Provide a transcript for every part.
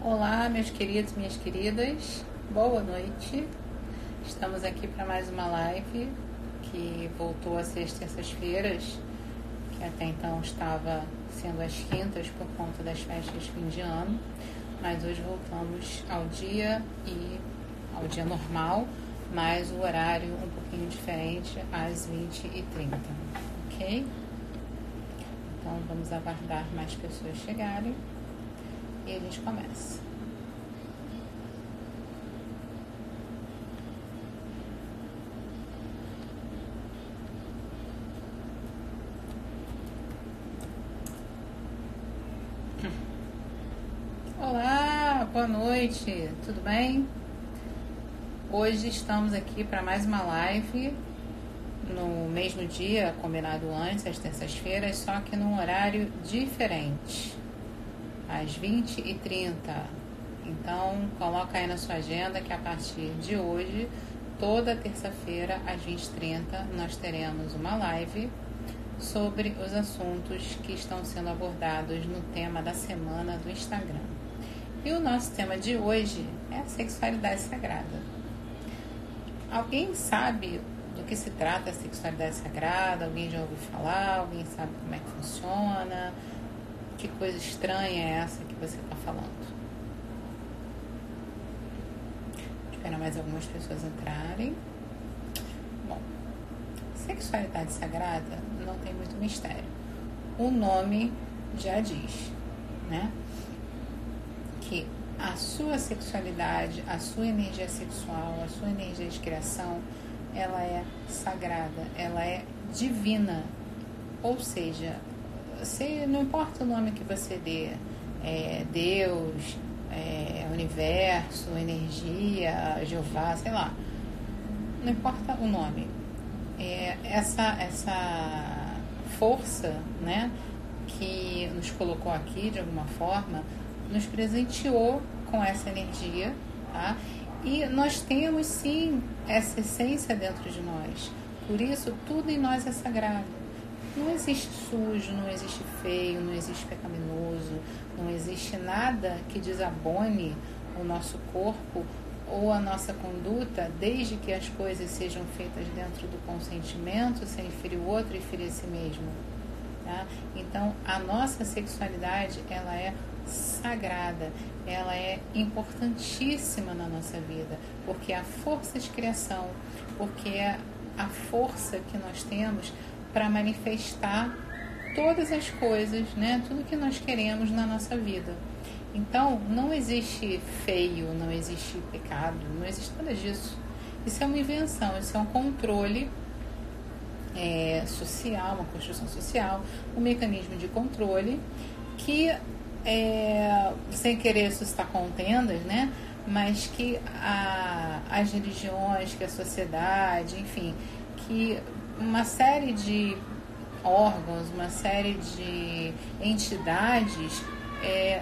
Olá, meus queridos, minhas queridas, boa noite. Estamos aqui para mais uma live que voltou a ser às terças-feiras, que até então estava sendo às quintas por conta das festas de fim de ano, mas hoje voltamos ao dia normal, mas o horário um pouquinho diferente, às 20h30, ok? Então vamos aguardar mais pessoas chegarem e a gente começa. Olá, boa noite, tudo bem? Hoje estamos aqui para mais uma live no mesmo dia, combinado antes, às terças-feiras, só que num horário diferente, às 20h30. Então, coloca aí na sua agenda que a partir de hoje, toda terça-feira, às 20h30, nós teremos uma live sobre os assuntos que estão sendo abordados no tema da semana do Instagram. E o nosso tema de hoje é a sexualidade sagrada. Alguém sabe do que se trata a sexualidade sagrada? Alguém já ouviu falar? Alguém sabe como é que funciona? Que coisa estranha é essa que você está falando? Espero mais algumas pessoas entrarem. Bom, sexualidade sagrada não tem muito mistério. O nome já diz, né? Que a sua sexualidade, a sua energia sexual, a sua energia de criação, ela é sagrada, ela é divina. Ou seja, não importa o nome que você dê, Deus, universo, energia, Jeová, sei lá, não importa o nome. Essa força, né, que nos colocou aqui de alguma forma, nos presenteou com essa energia, tá? E nós temos sim essa essência dentro de nós. Por isso, tudo em nós é sagrado. Não existe sujo, não existe feio, não existe pecaminoso, não existe nada que desabone o nosso corpo ou a nossa conduta, desde que as coisas sejam feitas dentro do consentimento, sem ferir o outro e ferir a si mesmo. Tá? Então, a nossa sexualidade, ela é sagrada, ela é importantíssima na nossa vida, porque é a força de criação, porque é a força que nós temos para manifestar todas as coisas, né? Tudo que nós queremos na nossa vida. Então, não existe feio, não existe pecado, não existe nada disso. Isso é uma invenção, isso é um controle social, uma construção social, um mecanismo de controle que, sem querer suscitar contendas, né? Mas que as religiões, que a sociedade, enfim, que uma série de órgãos, uma série de entidades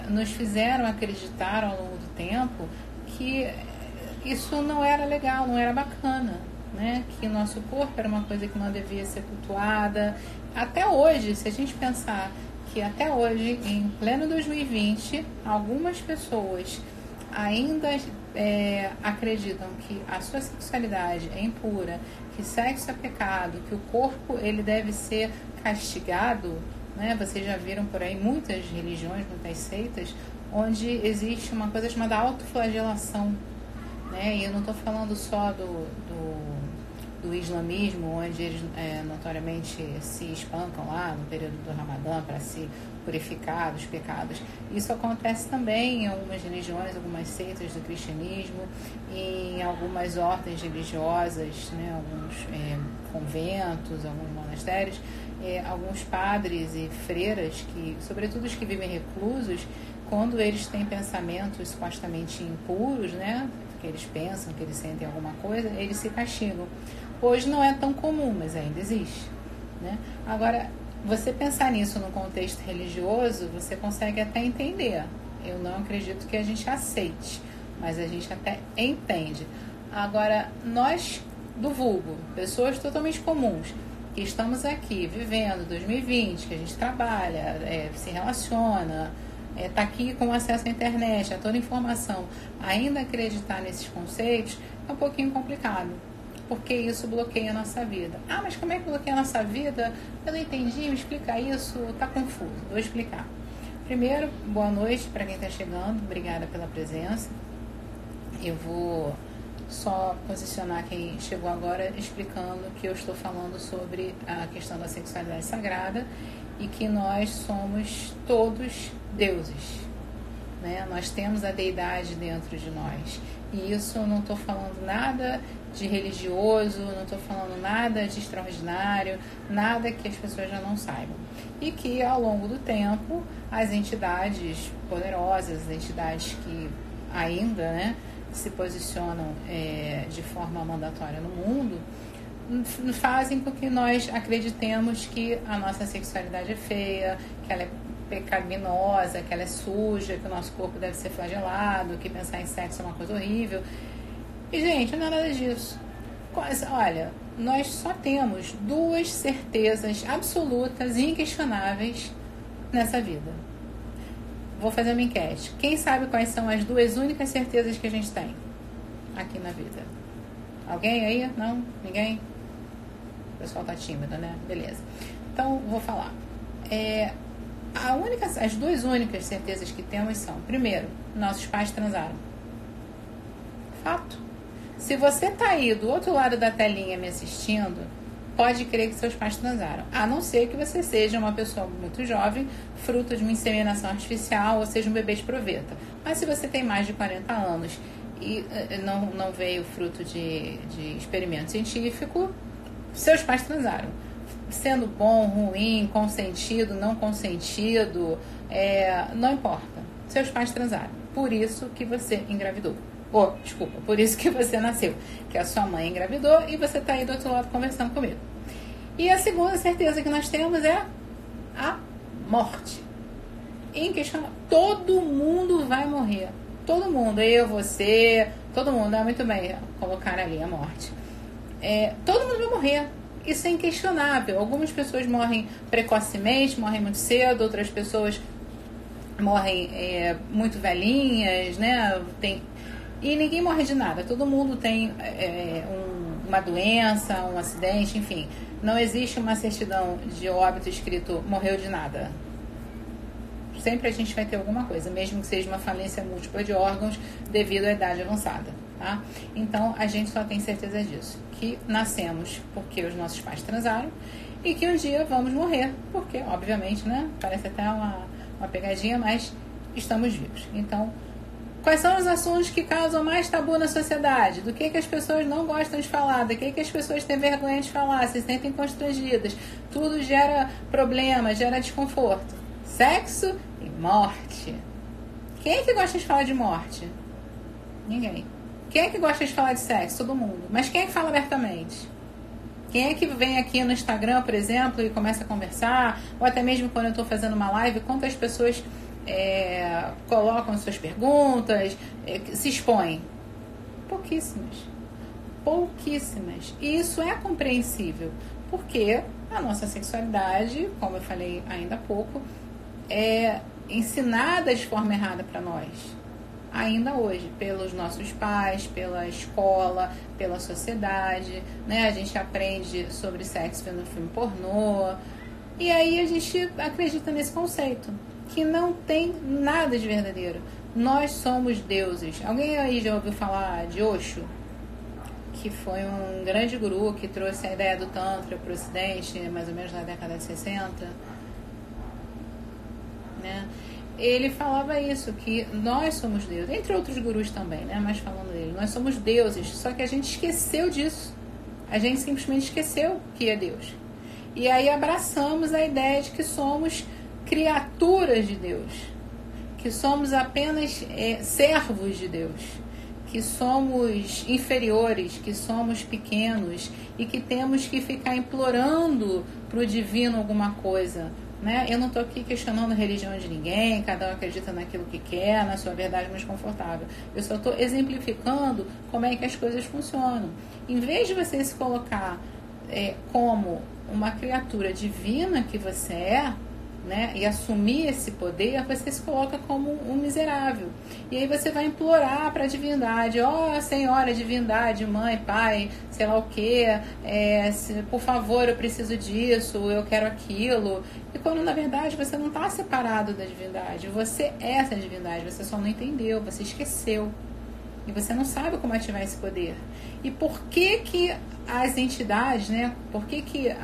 nos fizeram acreditar ao longo do tempo que isso não era legal, não era bacana, né? Que o nosso corpo era uma coisa que não devia ser cultuada. Até hoje, se a gente pensar que até hoje, em pleno 2020, algumas pessoas ainda acreditam que a sua sexualidade é impura, que sexo é pecado, que o corpo ele deve ser castigado, né? Vocês já viram por aí muitas religiões, muitas seitas, onde existe uma coisa chamada autoflagelação, né? E eu não estou falando só do islamismo, onde eles notoriamente se espancam lá no período do Ramadã para se purificar dos pecados. Isso acontece também em algumas religiões, algumas seitas do cristianismo, em algumas ordens religiosas, né? Alguns conventos, alguns monastérios, alguns padres e freiras, que, sobretudo os que vivem reclusos, quando eles têm pensamentos supostamente impuros, né? Que eles pensam, que eles sentem alguma coisa, eles se castigam. Hoje não é tão comum, mas ainda existe, né? Agora, você pensar nisso no contexto religioso, você consegue até entender. Eu não acredito que a gente aceite, mas a gente até entende. Agora, nós do vulgo, pessoas totalmente comuns, que estamos aqui vivendo 2020, que a gente trabalha, se relaciona, está aqui com acesso à internet, a toda informação, ainda acreditar nesses conceitos é um pouquinho complicado, porque isso bloqueia a nossa vida. Ah, mas como é que bloqueia a nossa vida? Eu não entendi, me explica isso, está confuso. Vou explicar. Primeiro, boa noite para quem está chegando, obrigada pela presença. Eu vou só posicionar quem chegou agora explicando que eu estou falando sobre a questão da sexualidade sagrada e que nós somos todos deuses, né? Nós temos a deidade dentro de nós. E isso eu não estou falando nada de religioso, não estou falando nada de extraordinário, nada que as pessoas já não saibam. E que ao longo do tempo, as entidades poderosas, as entidades que ainda, né, se posicionam de forma mandatória no mundo, fazem com que nós acreditemos que a nossa sexualidade é feia, que ela é pecaminosa, que ela é suja, que o nosso corpo deve ser flagelado, que pensar em sexo é uma coisa horrível. E, gente, não é nada disso. Olha, nós só temos duas certezas absolutas e inquestionáveis nessa vida. Vou fazer uma enquete. Quem sabe quais são as duas únicas certezas que a gente tem aqui na vida? Alguém aí? Não? Ninguém? O pessoal tá tímido, né? Beleza. Então, vou falar. As duas únicas certezas que temos são: primeiro, nossos pais transaram. Fato. Se você tá aí do outro lado da telinha me assistindo, pode crer que seus pais transaram. A não ser que você seja uma pessoa muito jovem, fruto de uma inseminação artificial, ou seja, um bebê de proveta. Mas se você tem mais de 40 anos e não veio fruto de experimento científico, seus pais transaram. Sendo bom, ruim, consentido, não consentido, não importa. Seus pais transaram. Por isso que você engravidou. Por isso que você nasceu. Que a sua mãe engravidou e você está aí do outro lado conversando comigo. E a segunda certeza que nós temos é a morte. Inquestionável. Todo mundo vai morrer. Todo mundo. Eu, você, todo mundo. Muito bem, colocar ali a morte. Todo mundo vai morrer. Isso é inquestionável. Algumas pessoas morrem precocemente, morrem muito cedo, outras pessoas morrem muito velhinhas, né? E ninguém morre de nada. Todo mundo tem uma doença, um acidente, enfim. Não existe uma certidão de óbito escrito morreu de nada. Sempre a gente vai ter alguma coisa, mesmo que seja uma falência múltipla de órgãos devido à idade avançada. Tá? Então, a gente só tem certeza disso. Que nascemos porque os nossos pais transaram e que um dia vamos morrer. Porque, obviamente, né? Parece até uma pegadinha, mas estamos vivos. Então, quais são os assuntos que causam mais tabu na sociedade? Do que as pessoas não gostam de falar? Do que as pessoas têm vergonha de falar? Se sentem constrangidas? Tudo gera problema, gera desconforto. Sexo e morte. Quem é que gosta de falar de morte? Ninguém. Quem é que gosta de falar de sexo? Todo mundo. Mas quem é que fala abertamente? Quem é que vem aqui no Instagram, por exemplo, e começa a conversar? Ou até mesmo quando eu estou fazendo uma live, quantas pessoas colocam suas perguntas, se expõem? Pouquíssimas. Pouquíssimas. E isso é compreensível, porque a nossa sexualidade, como eu falei ainda há pouco, é ensinada de forma errada para nós. Ainda hoje, pelos nossos pais, pela escola, pela sociedade, né? A gente aprende sobre sexo vendo filme pornô. E aí a gente acredita nesse conceito, que não tem nada de verdadeiro. Nós somos deuses. Alguém aí já ouviu falar de Osho? Que foi um grande guru que trouxe a ideia do Tantra para o Ocidente, mais ou menos na década de 60. Né? Ele falava isso, que nós somos deuses, entre outros gurus também, né? Mas falando dele, nós somos deuses, só que a gente esqueceu disso. A gente simplesmente esqueceu que é Deus. E aí abraçamos a ideia de que somos criaturas de Deus, que somos apenas servos de Deus, que somos inferiores, que somos pequenos e que temos que ficar implorando para o divino alguma coisa. Né? Eu não estou aqui questionando a religião de ninguém, cada um acredita naquilo que quer, na sua verdade mais confortável. Eu só estou exemplificando como é que as coisas funcionam. Em vez de você se colocar como uma criatura divina que você é, né, e assumir esse poder, você se coloca como um miserável. E aí você vai implorar para a divindade: ó, Senhora, divindade, mãe, pai, sei lá o que, por favor, eu preciso disso, eu quero aquilo. E quando na verdade você não está separado da divindade, você é essa divindade, você só não entendeu, você esqueceu. E você não sabe como ativar esse poder. E por que que as entidades, né, por que que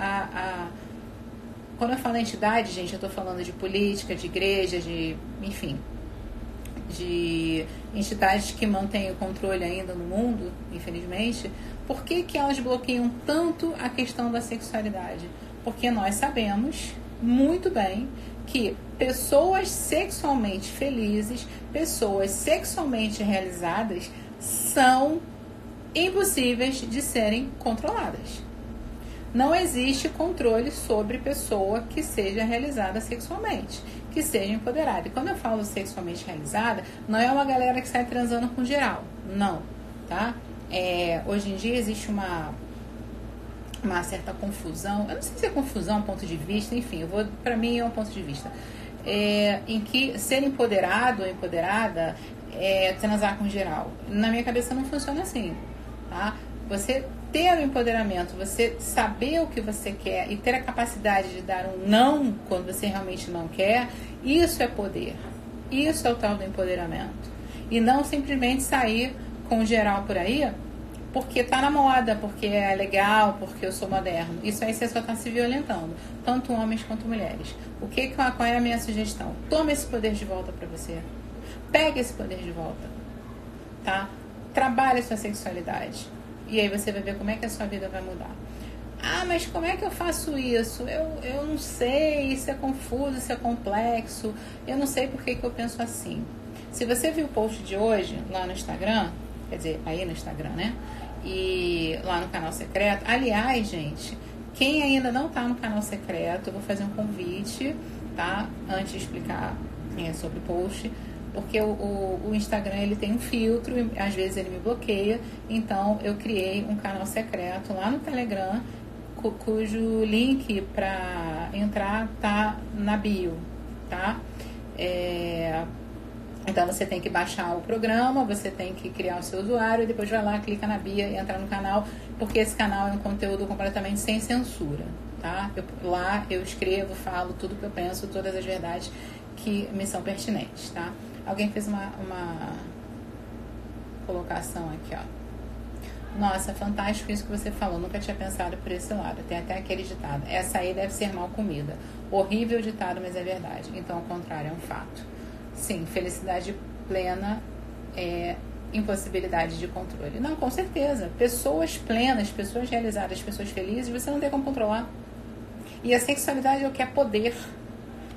quando eu falo entidade, gente, eu estou falando de política, de igreja, enfim, de entidades que mantêm o controle ainda no mundo, infelizmente. Por que que elas bloqueiam tanto a questão da sexualidade? Porque nós sabemos muito bem que pessoas sexualmente felizes, pessoas sexualmente realizadas, são impossíveis de serem controladas. Não existe controle sobre pessoa que seja realizada sexualmente, que seja empoderada. E quando eu falo sexualmente realizada, não é uma galera que sai transando com geral. Não, tá? Hoje em dia existe uma certa confusão. Eu não sei se é confusão, ponto de vista, enfim, para mim é um ponto de vista. Em que ser empoderado ou empoderada é transar com geral. Na minha cabeça não funciona assim, tá? Você ter o empoderamento, você saber o que você quer e ter a capacidade de dar um não quando você realmente não quer, isso é poder. Isso é o tal do empoderamento. E não simplesmente sair com geral por aí porque tá na moda, porque é legal, porque eu sou moderno. Isso aí você só está se violentando, tanto homens quanto mulheres. Qual é a minha sugestão? Toma esse poder de volta para você. Pega esse poder de volta, tá? Trabalhe a sua sexualidade. E aí você vai ver como é que a sua vida vai mudar. Ah, mas como é que eu faço isso? Eu não sei, isso é confuso, isso é complexo. Eu não sei por que eu penso assim. Se você viu o post de hoje lá no Instagram, quer dizer, aí no Instagram, né? E lá no canal secreto. Aliás, gente, quem ainda não tá no canal secreto, eu vou fazer um convite, tá? Antes de explicar sobre o post. Porque o Instagram, ele tem um filtro, e às vezes ele me bloqueia. Então eu criei um canal secreto lá no Telegram, cujo link para entrar tá na bio, tá? Então você tem que baixar o programa, você tem que criar o seu usuário, e depois vai lá, clica na bio e entra no canal, porque esse canal é um conteúdo completamente sem censura, tá? Lá eu escrevo, falo tudo que eu penso, todas as verdades que me são pertinentes, tá? Alguém fez uma colocação aqui, ó. Nossa, fantástico isso que você falou. Nunca tinha pensado por esse lado. Tem até aquele ditado: essa aí deve ser mal comida. Horrível ditado, mas é verdade. Então, ao contrário, é um fato. Sim, felicidade plena é impossibilidade de controle. Não, com certeza. Pessoas plenas, pessoas realizadas, pessoas felizes, você não tem como controlar. E a sexualidade é o que é poder.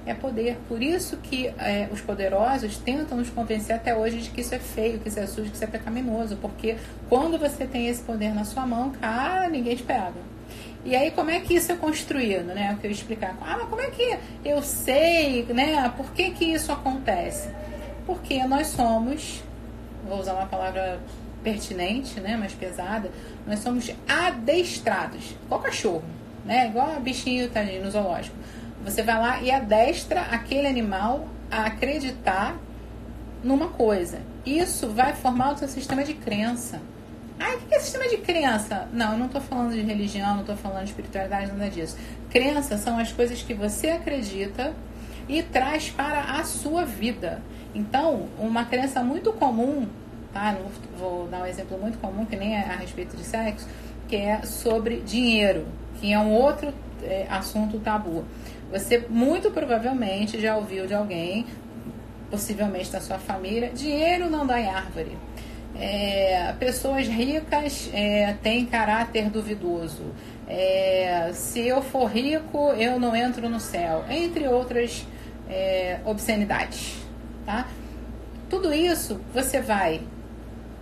É poder. Por isso que os poderosos tentam nos convencer até hoje de que isso é feio, que isso é sujo, que isso é pecaminoso. Porque quando você tem esse poder na sua mão, cara, ninguém te pega. E aí, como é que isso é construído, né? O que eu ia explicar. Ah, mas como é que eu sei, né? Por que que isso acontece? Porque nós somos, vou usar uma palavra pertinente, né? Mais pesada, nós somos adestrados. Igual cachorro, né? Igual bichinho, tadinho, no zoológico. Você vai lá e adestra aquele animal a acreditar numa coisa. Isso vai formar o seu sistema de crença. Ah, o que é sistema de crença? Não, eu não estou falando de religião, não estou falando de espiritualidade, nada disso. Crença são as coisas que você acredita e traz para a sua vida. Então, uma crença muito comum, tá? Vou dar um exemplo muito comum, que nem é a respeito de sexo, que é sobre dinheiro, que é um outro assunto tabu. Você muito provavelmente já ouviu de alguém, possivelmente da sua família: dinheiro não dá em árvore. Pessoas ricas têm caráter duvidoso. Se eu for rico, eu não entro no céu. Entre outras obscenidades. Tá? Tudo isso você vai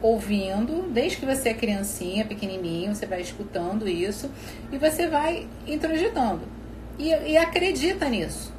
ouvindo, desde que você é criancinha, pequenininho, você vai escutando isso e você vai introjetando. E acredita nisso.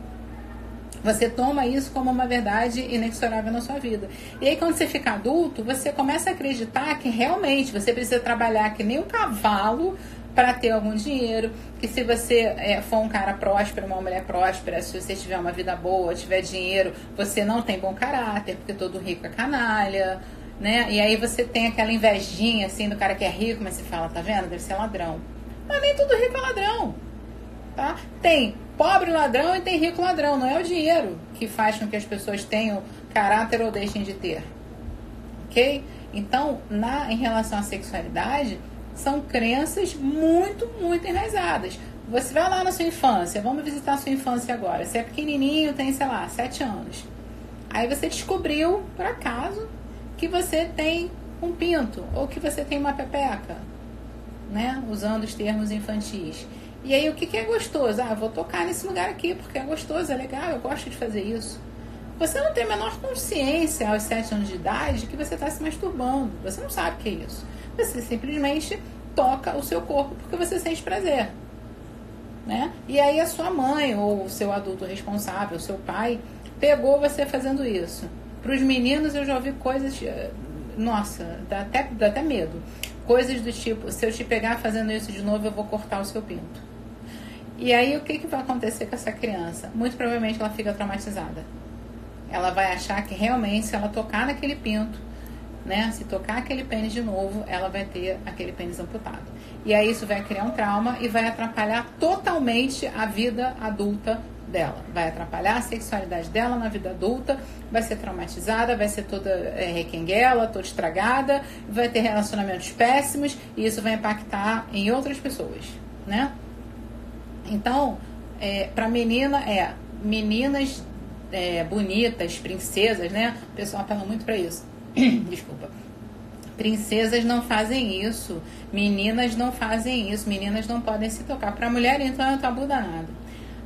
Você toma isso como uma verdade inexorável na sua vida. E aí, quando você fica adulto, você começa a acreditar que realmente você precisa trabalhar que nem um cavalo para ter algum dinheiro, que se você for um cara próspero, uma mulher próspera, se você tiver uma vida boa, tiver dinheiro, você não tem bom caráter, porque todo rico é canalha, né? E aí você tem aquela invejinha, assim, do cara que é rico, mas você fala, tá vendo? Deve ser ladrão. Mas nem todo rico é ladrão, tá? Tem pobre ladrão e tem rico ladrão. Não é o dinheiro que faz com que as pessoas tenham caráter ou deixem de ter. Ok? Então, em relação à sexualidade, são crenças muito, muito enraizadas. Você vai lá na sua infância, vamos visitar a sua infância agora. Você é pequenininho, tem, sei lá, 7 anos. Aí você descobriu, por acaso, que você tem um pinto ou que você tem uma pepeca, né? Usando os termos infantis. E aí, o que é gostoso? Ah, eu vou tocar nesse lugar aqui porque é gostoso, é legal, eu gosto de fazer isso. Você não tem a menor consciência aos 7 anos de idade que você está se masturbando. Você não sabe o que é isso. Você simplesmente toca o seu corpo porque você sente prazer, né? E aí a sua mãe ou o seu adulto responsável, o seu pai, pegou você fazendo isso. Para os meninos eu já ouvi coisas... Nossa, dá até medo. Coisas do tipo, se eu te pegar fazendo isso de novo, eu vou cortar o seu pinto. E aí o que vai acontecer com essa criança? Muito provavelmente ela fica traumatizada. Ela vai achar que realmente, se ela tocar naquele pinto, né, se tocar aquele pênis de novo, ela vai ter aquele pênis amputado. E aí isso vai criar um trauma e vai atrapalhar totalmente a vida adulta dela. Vai atrapalhar a sexualidade dela na vida adulta, vai ser traumatizada, vai ser toda requenguela, toda estragada, vai ter relacionamentos péssimos e isso vai impactar em outras pessoas, né? Então, para meninas bonitas, princesas, né? O pessoal apela muito para isso. Desculpa. Princesas não fazem isso. Meninas não fazem isso. Meninas não podem se tocar. Para mulher, então, é um tabu danado.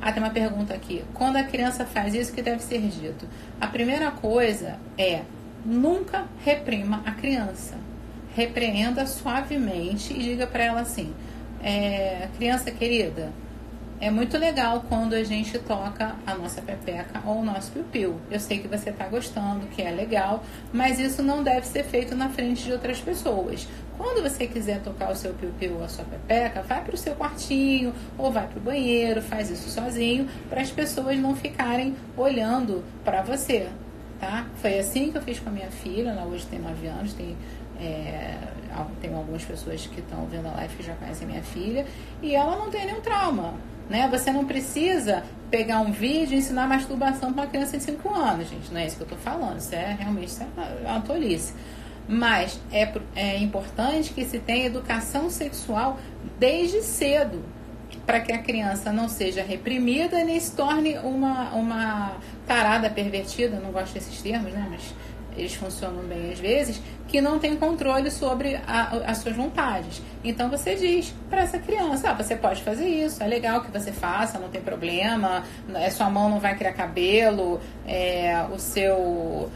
Ah, tem uma pergunta aqui. Quando a criança faz isso, o que deve ser dito? A primeira coisa é: nunca reprima a criança. Repreenda suavemente e diga para ela assim: criança querida, é muito legal quando a gente toca a nossa pepeca ou o nosso piu-piu. Eu sei que você está gostando, que é legal, mas isso não deve ser feito na frente de outras pessoas. Quando você quiser tocar o seu piu-piu ou a sua pepeca, vai para o seu quartinho ou vai para o banheiro, faz isso sozinho, para as pessoas não ficarem olhando para você, tá? Foi assim que eu fiz com a minha filha, ela hoje tem 9 anos, tem algumas pessoas que estão vendo a live que já conhecem a minha filha, e ela não tem nenhum trauma. Né? Você não precisa pegar um vídeo e ensinar masturbação para uma criança de 5 anos, gente. Não é isso que eu estou falando. Isso é uma tolice. Mas é importante que se tenha educação sexual desde cedo, para que a criança não seja reprimida nem se torne uma tarada pervertida. Eu não gosto desses termos, né? Mas eles funcionam bem às vezes, que não tem controle sobre as suas vontades. Então você diz para essa criança: você pode fazer isso, é legal que você faça, não tem problema, sua mão não vai criar cabelo, o seu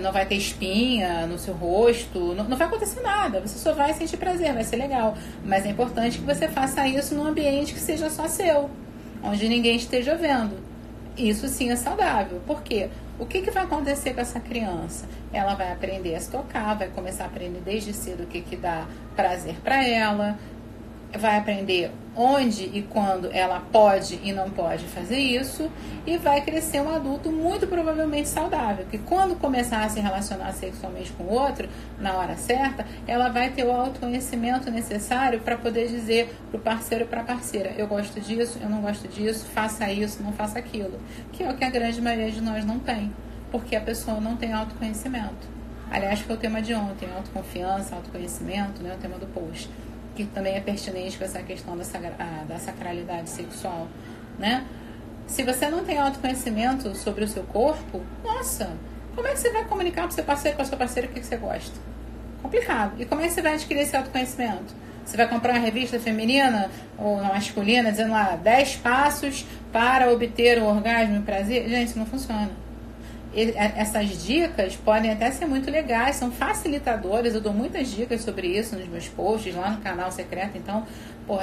não vai ter espinha no seu rosto, não vai acontecer nada, você só vai sentir prazer, vai ser legal. Mas é importante que você faça isso num ambiente que seja só seu, onde ninguém esteja vendo. Isso sim é saudável. Por quê? O que vai acontecer com essa criança? Ela vai aprender a se tocar, vai começar a aprender desde cedo o que dá prazer para ela, vai aprender onde e quando ela pode e não pode fazer isso, e vai crescer um adulto muito provavelmente saudável, que quando começar a se relacionar sexualmente com o outro, na hora certa, ela vai ter o autoconhecimento necessário para poder dizer para o parceiro ou para a parceira: eu gosto disso, eu não gosto disso, faça isso, não faça aquilo, que é o que a grande maioria de nós não tem, porque a pessoa não tem autoconhecimento. Aliás, foi o tema de ontem: autoconfiança, autoconhecimento, né, o tema do post, que também é pertinente com essa questão da sacralidade sexual, né? Se você não tem autoconhecimento sobre o seu corpo, nossa, como é que você vai comunicar para o seu parceiro, com a sua parceira, o que você gosta? Complicado. E como é que você vai adquirir esse autoconhecimento? Você vai comprar uma revista feminina ou masculina dizendo lá 10 passos para obter o orgasmo e o prazer? Gente, isso não funciona. Essas dicas podem até ser muito legais, são facilitadoras. Eu dou muitas dicas sobre isso nos meus posts lá no canal secreto. Então,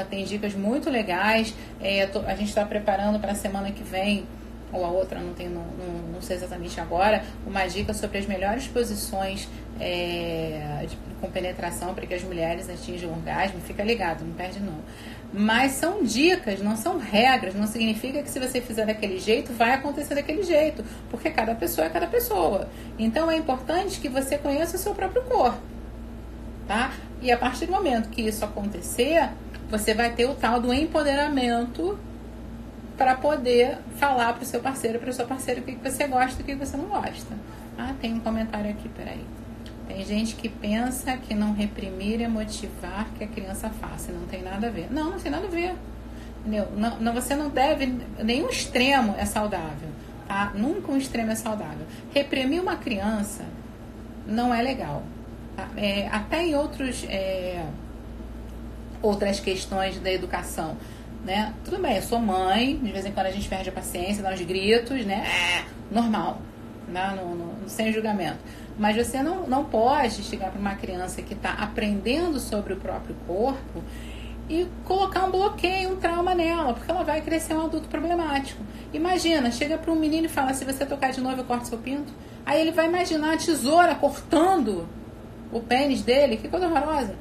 tem dicas muito legais. A gente está preparando para a semana que vem ou a outra, não sei exatamente agora, uma dica sobre as melhores posições com penetração para que as mulheres atinjam o orgasmo. Fica ligado, não perde não. Mas são dicas, não são regras. Não significa que se você fizer daquele jeito, vai acontecer daquele jeito. Porque cada pessoa é cada pessoa. Então é importante que você conheça o seu próprio corpo. Tá? E a partir do momento que isso acontecer, você vai ter o tal do empoderamento para poder falar para o seu parceiro, para a sua parceira o que você gosta e o que você não gosta. Ah, tem um comentário aqui, peraí. Tem gente que pensa que não reprimir é motivar que a criança faça. Não tem nada a ver. Não tem nada a ver. Entendeu? Não, você não deve... Nenhum extremo é saudável. Tá? Nunca um extremo é saudável. Reprimir uma criança não é legal. Tá? Até em outras questões da educação. Né? Tudo bem, eu sou mãe. De vez em quando a gente perde a paciência, dá uns gritos. Né? Normal. Né? Sem julgamento. Mas você não pode chegar para uma criança que está aprendendo sobre o próprio corpo e colocar um bloqueio, um trauma nela, porque ela vai crescer um adulto problemático. Imagina, chega para um menino e fala, se você tocar de novo eu corto seu pinto. Aí ele vai imaginar a tesoura cortando o pênis dele, que coisa horrorosa.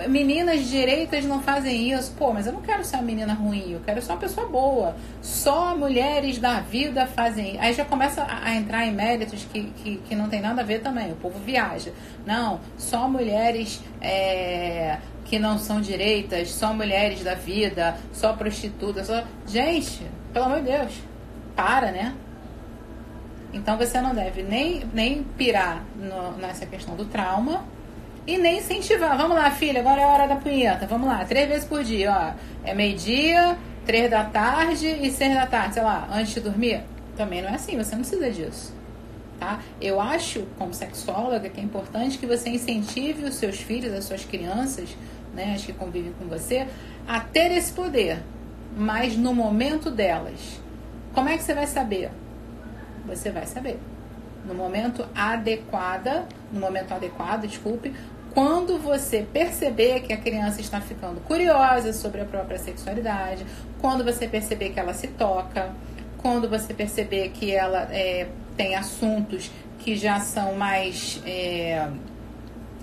Meninas direitas não fazem isso. Pô, mas eu não quero ser uma menina ruim, eu quero ser uma pessoa boa. Só mulheres da vida fazem. Aí já começa a entrar em méritos que não tem nada a ver também. O povo viaja. Não, só mulheres que não são direitas, só mulheres da vida, só prostitutas. Gente, pelo amor de Deus, para, né? Então você não deve nem pirar nessa questão do trauma. E nem incentivar. Vamos lá, filha, agora é a hora da punheta. Vamos lá, 3 vezes por dia, ó. É meio-dia, 3 da tarde e 6 da tarde, sei lá, antes de dormir. Também não é assim, você não precisa disso. Tá? Eu acho, como sexóloga, que é importante que você incentive os seus filhos, as suas crianças, né, as que convivem com você, a ter esse poder. Mas no momento delas. Como é que você vai saber? Você vai saber. No momento adequado, quando você perceber que a criança está ficando curiosa sobre a própria sexualidade, quando você perceber que ela se toca, quando você perceber que ela tem assuntos que já são mais,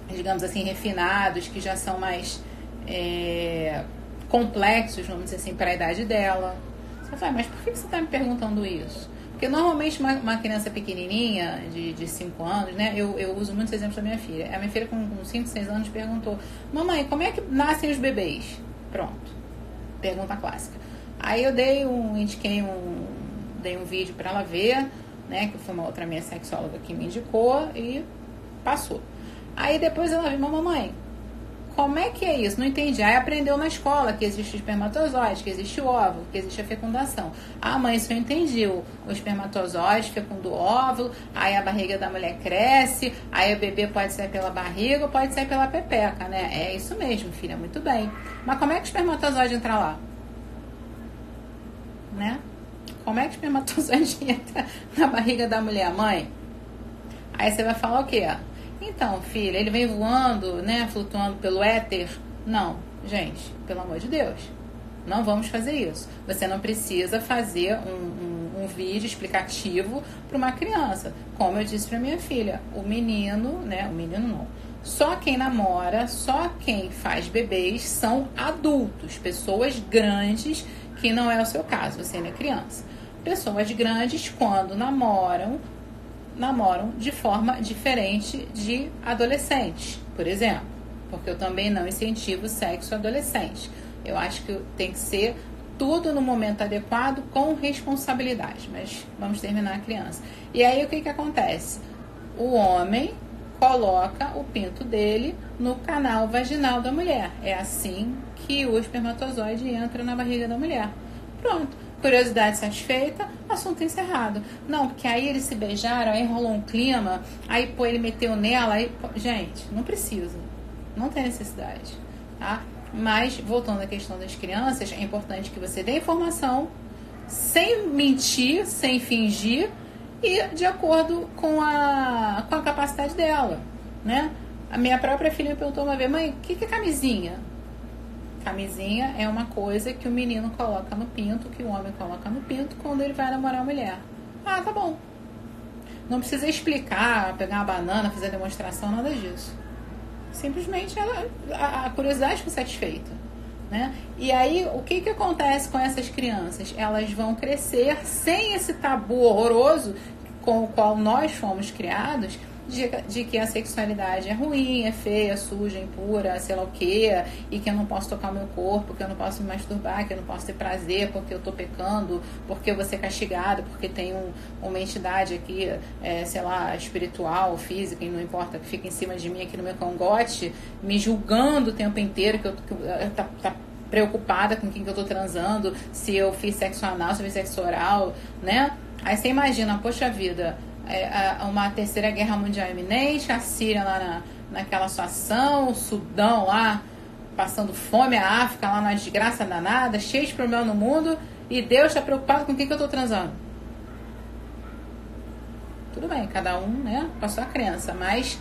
digamos assim, refinados, que já são mais complexos, vamos dizer assim, para a idade dela. Você fala, mas por que você está me perguntando isso? Porque normalmente uma criança pequenininha, de 5 anos, né? Eu uso muitos exemplos da minha filha. A minha filha com 5, 6 anos perguntou, mamãe, como é que nascem os bebês? Pronto. Pergunta clássica. Aí eu dei um vídeo para ela ver, né? Que foi uma outra minha sexóloga que me indicou e passou. Aí depois ela viu, mamãe, como é que é isso? Não entendi. Aí aprendeu na escola que existe o espermatozoide, que existe o óvulo, que existe a fecundação. Ah, mãe, isso eu entendi. O espermatozoide fecunda o óvulo, aí a barriga da mulher cresce, aí o bebê pode sair pela barriga ou pode sair pela pepeca, né? É isso mesmo, filha, muito bem. Mas como é que o espermatozoide entra lá? Né? Como é que o espermatozoide entra na barriga da mulher, mãe? Aí você vai falar o quê? Então, filha, ele vem voando, né, flutuando pelo éter? Não, gente, pelo amor de Deus, não vamos fazer isso. Você não precisa fazer um vídeo explicativo para uma criança. Como eu disse para minha filha, o menino não. Só quem namora, só quem faz bebês são adultos, pessoas grandes, que não é o seu caso, você ainda é criança. Pessoas grandes, quando namoram de forma diferente de adolescentes, por exemplo. Porque eu também não incentivo o sexo adolescente. Eu acho que tem que ser tudo no momento adequado, com responsabilidade. Mas vamos terminar a criança. E aí o que acontece? O homem coloca o pinto dele no canal vaginal da mulher. É assim que o espermatozoide entra na barriga da mulher. Pronto. Curiosidade satisfeita, assunto encerrado. Não, porque aí eles se beijaram, aí rolou um clima, aí pô, ele meteu nela, aí... Gente, não precisa. Não tem necessidade, tá? Mas, voltando à questão das crianças, é importante que você dê informação sem mentir, sem fingir e de acordo com a capacidade dela, né? A minha própria filha me perguntou uma vez, mãe, o que é camisinha? Camisinha é uma coisa que o menino coloca no pinto, que o homem coloca no pinto quando ele vai namorar a mulher. Ah, tá bom. Não precisa explicar, pegar uma banana, fazer demonstração, nada disso. Simplesmente a curiosidade foi satisfeita, né? E aí, o que acontece com essas crianças? Elas vão crescer sem esse tabu horroroso com o qual nós fomos criados, de que a sexualidade é ruim, é feia, suja, impura, sei lá o que, e que eu não posso tocar o meu corpo, que eu não posso me masturbar, que eu não posso ter prazer porque eu tô pecando, porque eu vou ser castigado, porque tem uma entidade aqui, sei lá, espiritual, física, e não importa, que fica em cima de mim aqui no meu cangote, me julgando o tempo inteiro, tá preocupada com quem que eu tô transando, se eu fiz sexo anal, se eu fiz sexo oral, né? Aí você imagina, poxa vida, uma terceira guerra mundial iminente, a Síria lá naquela situação, o Sudão lá passando fome, a África lá na desgraça danada, cheio de problemas no mundo, e Deus está preocupado com quem que eu estou transando. Tudo bem, cada um, né, com a sua crença, mas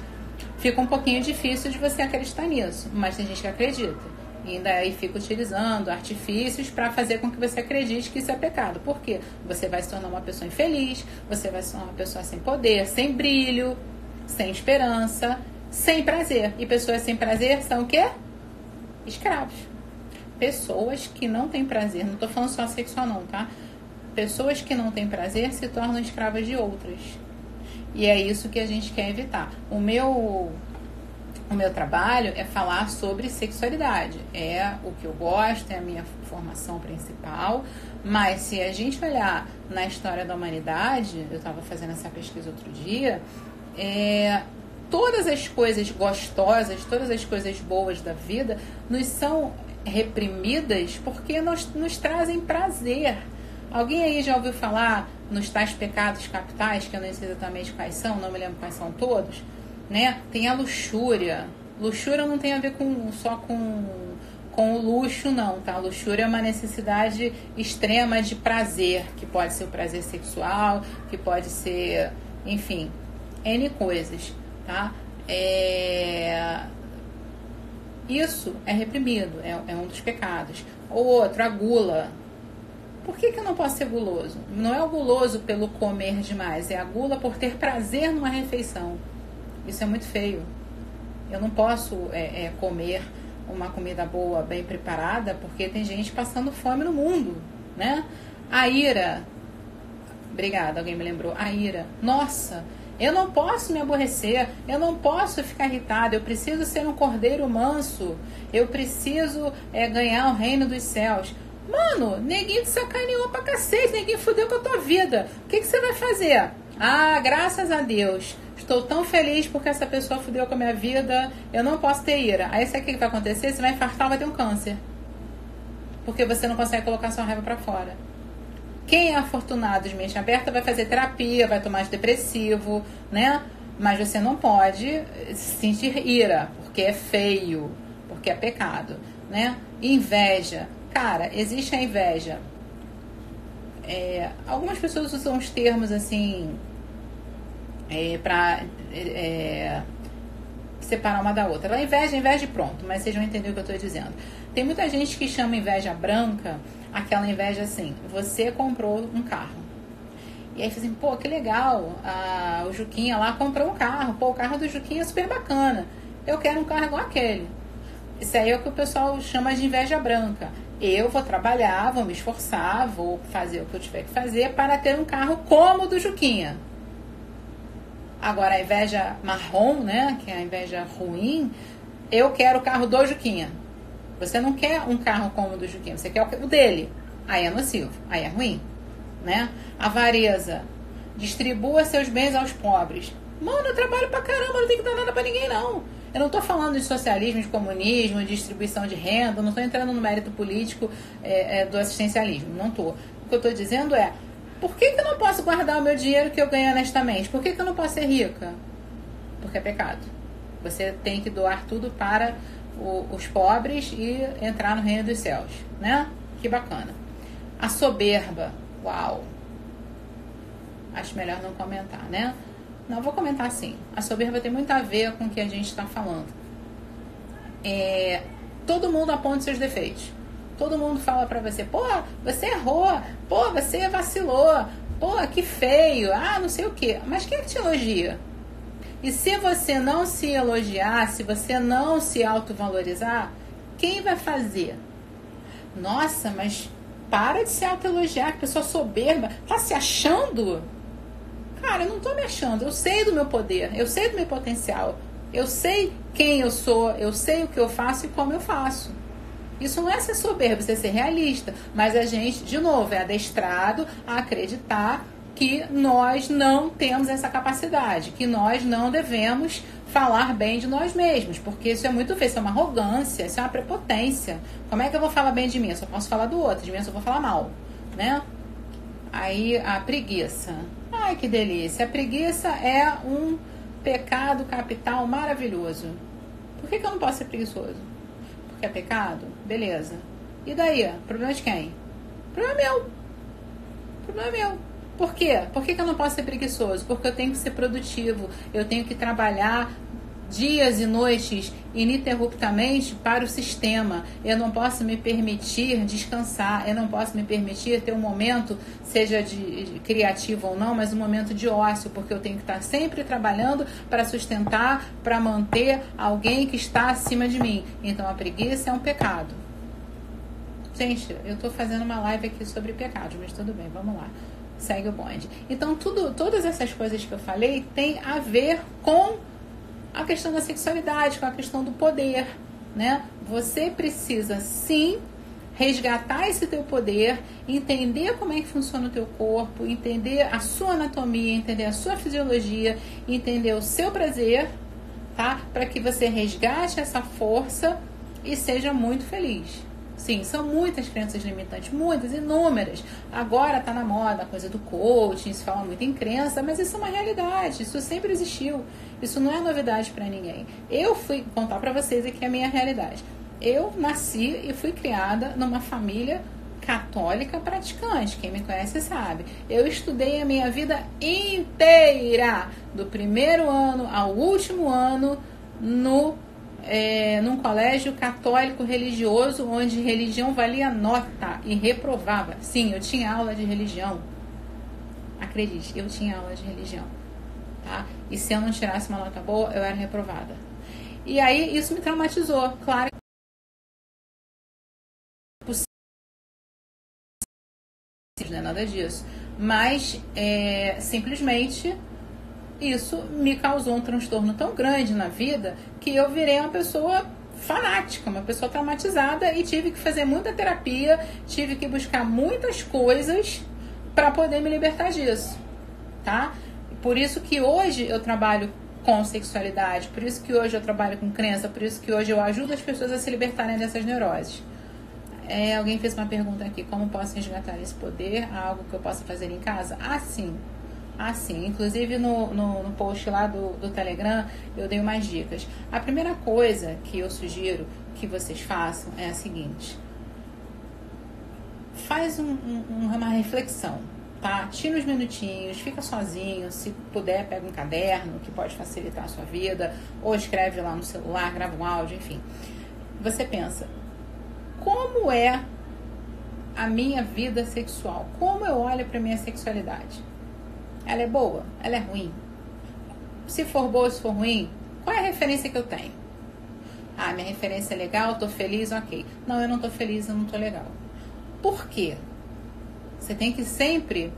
fica um pouquinho difícil de você acreditar nisso, mas tem gente que acredita. E ainda aí fica utilizando artifícios para fazer com que você acredite que isso é pecado. Por quê? Você vai se tornar uma pessoa infeliz, você vai se tornar uma pessoa sem poder, sem brilho, sem esperança, sem prazer. E pessoas sem prazer são o quê? Escravos. Pessoas que não têm prazer, não estou falando só sexual não, tá? Pessoas que não têm prazer se tornam escravas de outras. E é isso que a gente quer evitar. O meu trabalho é falar sobre sexualidade. É o que eu gosto, é a minha formação principal. Mas se a gente olhar na história da humanidade, eu estava fazendo essa pesquisa outro dia, todas as coisas gostosas, todas as coisas boas da vida nos são reprimidas porque nos trazem prazer. Alguém aí já ouviu falar nos tais pecados capitais, que eu não sei exatamente quais são, não me lembro quais são todos, né? Tem a luxúria. Luxúria não tem a ver só com o luxo, não, tá? Luxúria é uma necessidade extrema de prazer, que pode ser o prazer sexual, que pode ser, enfim, N coisas, tá? Isso é reprimido, é um dos pecados. Ou outro, a gula. Por que eu não posso ser guloso? Não é o guloso pelo comer demais, é a gula por ter prazer numa refeição. Isso é muito feio. Eu não posso comer uma comida boa, bem preparada, porque tem gente passando fome no mundo, né? A ira. Obrigada, alguém me lembrou. A ira. Nossa, eu não posso me aborrecer, eu não posso ficar irritada, eu preciso ser um cordeiro manso, eu preciso ganhar o reino dos céus. Mano, neguinho te sacaneou pra cacete, neguinho fudeu com a tua vida. O que você vai fazer? Ah, graças a Deus, estou tão feliz porque essa pessoa fudeu com a minha vida, eu não posso ter ira. Aí sabe o que vai acontecer? Você vai infartar, vai ter um câncer. Porque você não consegue colocar sua raiva pra fora. Quem é afortunado de mente aberta vai fazer terapia, vai tomar antidepressivo, né? Mas você não pode sentir ira, porque é feio, porque é pecado, né? Inveja. Cara, existe a inveja. Algumas pessoas usam os termos assim para separar uma da outra. A inveja e pronto, mas vocês vão entender o que eu estou dizendo. Tem muita gente que chama inveja branca aquela inveja assim: você comprou um carro. E aí assim, pô, que legal, o Juquinha lá comprou um carro. Pô, o carro do Juquinha é super bacana. Eu quero um carro igual aquele. Isso aí é o que o pessoal chama de inveja branca. Eu vou trabalhar, vou me esforçar, vou fazer o que eu tiver que fazer para ter um carro como o do Juquinha. Agora, a inveja marrom, né, que é a inveja ruim, eu quero o carro do Juquinha. Você não quer um carro como o do Juquinha, você quer o dele. Aí é nocivo, aí é ruim, né? Avareza. Distribua seus bens aos pobres. Mano, eu trabalho pra caramba, não tenho que dar nada pra ninguém, não. Eu não estou falando de socialismo, de comunismo, de distribuição de renda, não estou entrando no mérito político do assistencialismo, não estou. O que eu estou dizendo é, por que eu não posso guardar o meu dinheiro que eu ganho honestamente? Por que eu não posso ser rica? Porque é pecado. Você tem que doar tudo para os pobres e entrar no reino dos céus, né? Que bacana. A soberba, uau. Acho melhor não comentar, né? Não, vou comentar sim. A soberba tem muito a ver com o que a gente está falando. Todo mundo aponta seus defeitos. Todo mundo fala pra você, pô, você errou, pô, você vacilou, Pô, que feio, não sei o quê. Mas quem é que te elogia? E se você não se elogiar, se você não se autovalorizar, quem vai fazer? Nossa, mas para de se autoelogiar, que pessoa soberba. Tá se achando? Cara, eu não tô me achando. Eu sei do meu poder, eu sei do meu potencial. Eu sei quem eu sou, eu sei o que eu faço e como eu faço. Isso não é ser soberbo, isso é ser realista. Mas a gente, de novo, é adestrado a acreditar que nós não temos essa capacidade, que nós não devemos falar bem de nós mesmos, porque isso é muito feio, isso é uma arrogância, isso é uma prepotência. Como é que eu vou falar bem de mim? Eu só posso falar do outro, de mim eu só vou falar mal, né? Aí a preguiça. Ai, que delícia. A preguiça é um pecado capital maravilhoso. Por que eu não posso ser preguiçoso? Porque é pecado? Beleza. E daí? Problema de quem? Problema meu. Problema meu. Por quê? Por que eu não posso ser preguiçoso? Porque eu tenho que ser produtivo. Eu tenho que trabalhar dias e noites ininterruptamente para o sistema. Eu não posso me permitir descansar. Eu não posso me permitir ter um momento, seja de criativo ou não, mas um momento de ócio, porque eu tenho que estar sempre trabalhando para sustentar, para manter alguém que está acima de mim. Então a preguiça é um pecado. Gente, eu estou fazendo uma live aqui sobre pecados, mas tudo bem, vamos lá. Segue o bonde. Então, todas essas coisas que eu falei tem a ver com a questão da sexualidade, com a questão do poder, né? Você precisa, sim, resgatar esse teu poder, entender como é que funciona o teu corpo, entender a sua anatomia, entender a sua fisiologia, entender o seu prazer, tá? Para que você resgate essa força e seja muito feliz. Sim, são muitas crenças limitantes, muitas, inúmeras. Agora tá na moda a coisa do coaching, se fala muito em crença, mas isso é uma realidade, isso sempre existiu. Isso não é novidade para ninguém. Eu fui contar para vocês aqui a minha realidade. Eu nasci e fui criada numa família católica praticante. Quem me conhece sabe. Eu estudei a minha vida inteira, do primeiro ano ao último ano, num colégio católico religioso, onde religião valia nota e reprovava. Sim, eu tinha aula de religião. Acredite, eu tinha aula de religião. Tá? E se eu não tirasse uma nota boa, eu era reprovada. E aí, isso me traumatizou. Claro que não é nada disso. Mas, simplesmente, isso me causou um transtorno tão grande na vida que eu virei uma pessoa fanática, uma pessoa traumatizada e tive que fazer muita terapia, tive que buscar muitas coisas para poder me libertar disso, tá? Por isso que hoje eu trabalho com sexualidade, por isso que hoje eu trabalho com crença, por isso que hoje eu ajudo as pessoas a se libertarem dessas neuroses. Alguém fez uma pergunta aqui, como posso resgatar esse poder? Algo que eu possa fazer em casa? Sim. Inclusive no post lá do Telegram eu dei umas dicas. A primeira coisa que eu sugiro que vocês façam é a seguinte: faz uma reflexão, tá? Tira uns minutinhos, fica sozinho, se puder pega um caderno que pode facilitar a sua vida, ou escreve lá no celular, grava um áudio, enfim. Você pensa, como é a minha vida sexual? Como eu olho para minha sexualidade? Ela é boa? Ela é ruim? Se for boa, se for ruim, qual é a referência que eu tenho? Minha referência é legal, tô feliz, ok. Não, eu não tô feliz, eu não tô legal. Por quê? Você tem que ir sempre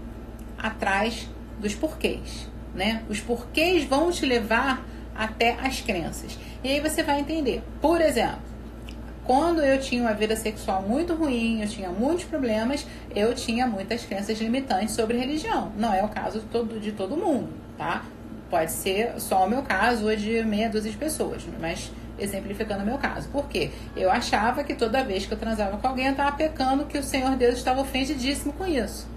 atrás dos porquês, né? Os porquês vão te levar até as crenças. E aí você vai entender. Por exemplo, quando eu tinha uma vida sexual muito ruim, eu tinha muitos problemas, eu tinha muitas crenças limitantes sobre religião. Não é o caso de todo mundo, tá? Pode ser só o meu caso ou de meia dúzia de pessoas, mas exemplificando o meu caso. Por quê? Eu achava que toda vez que eu transava com alguém, eu estava pecando, que o Senhor Deus estava ofendidíssimo com isso.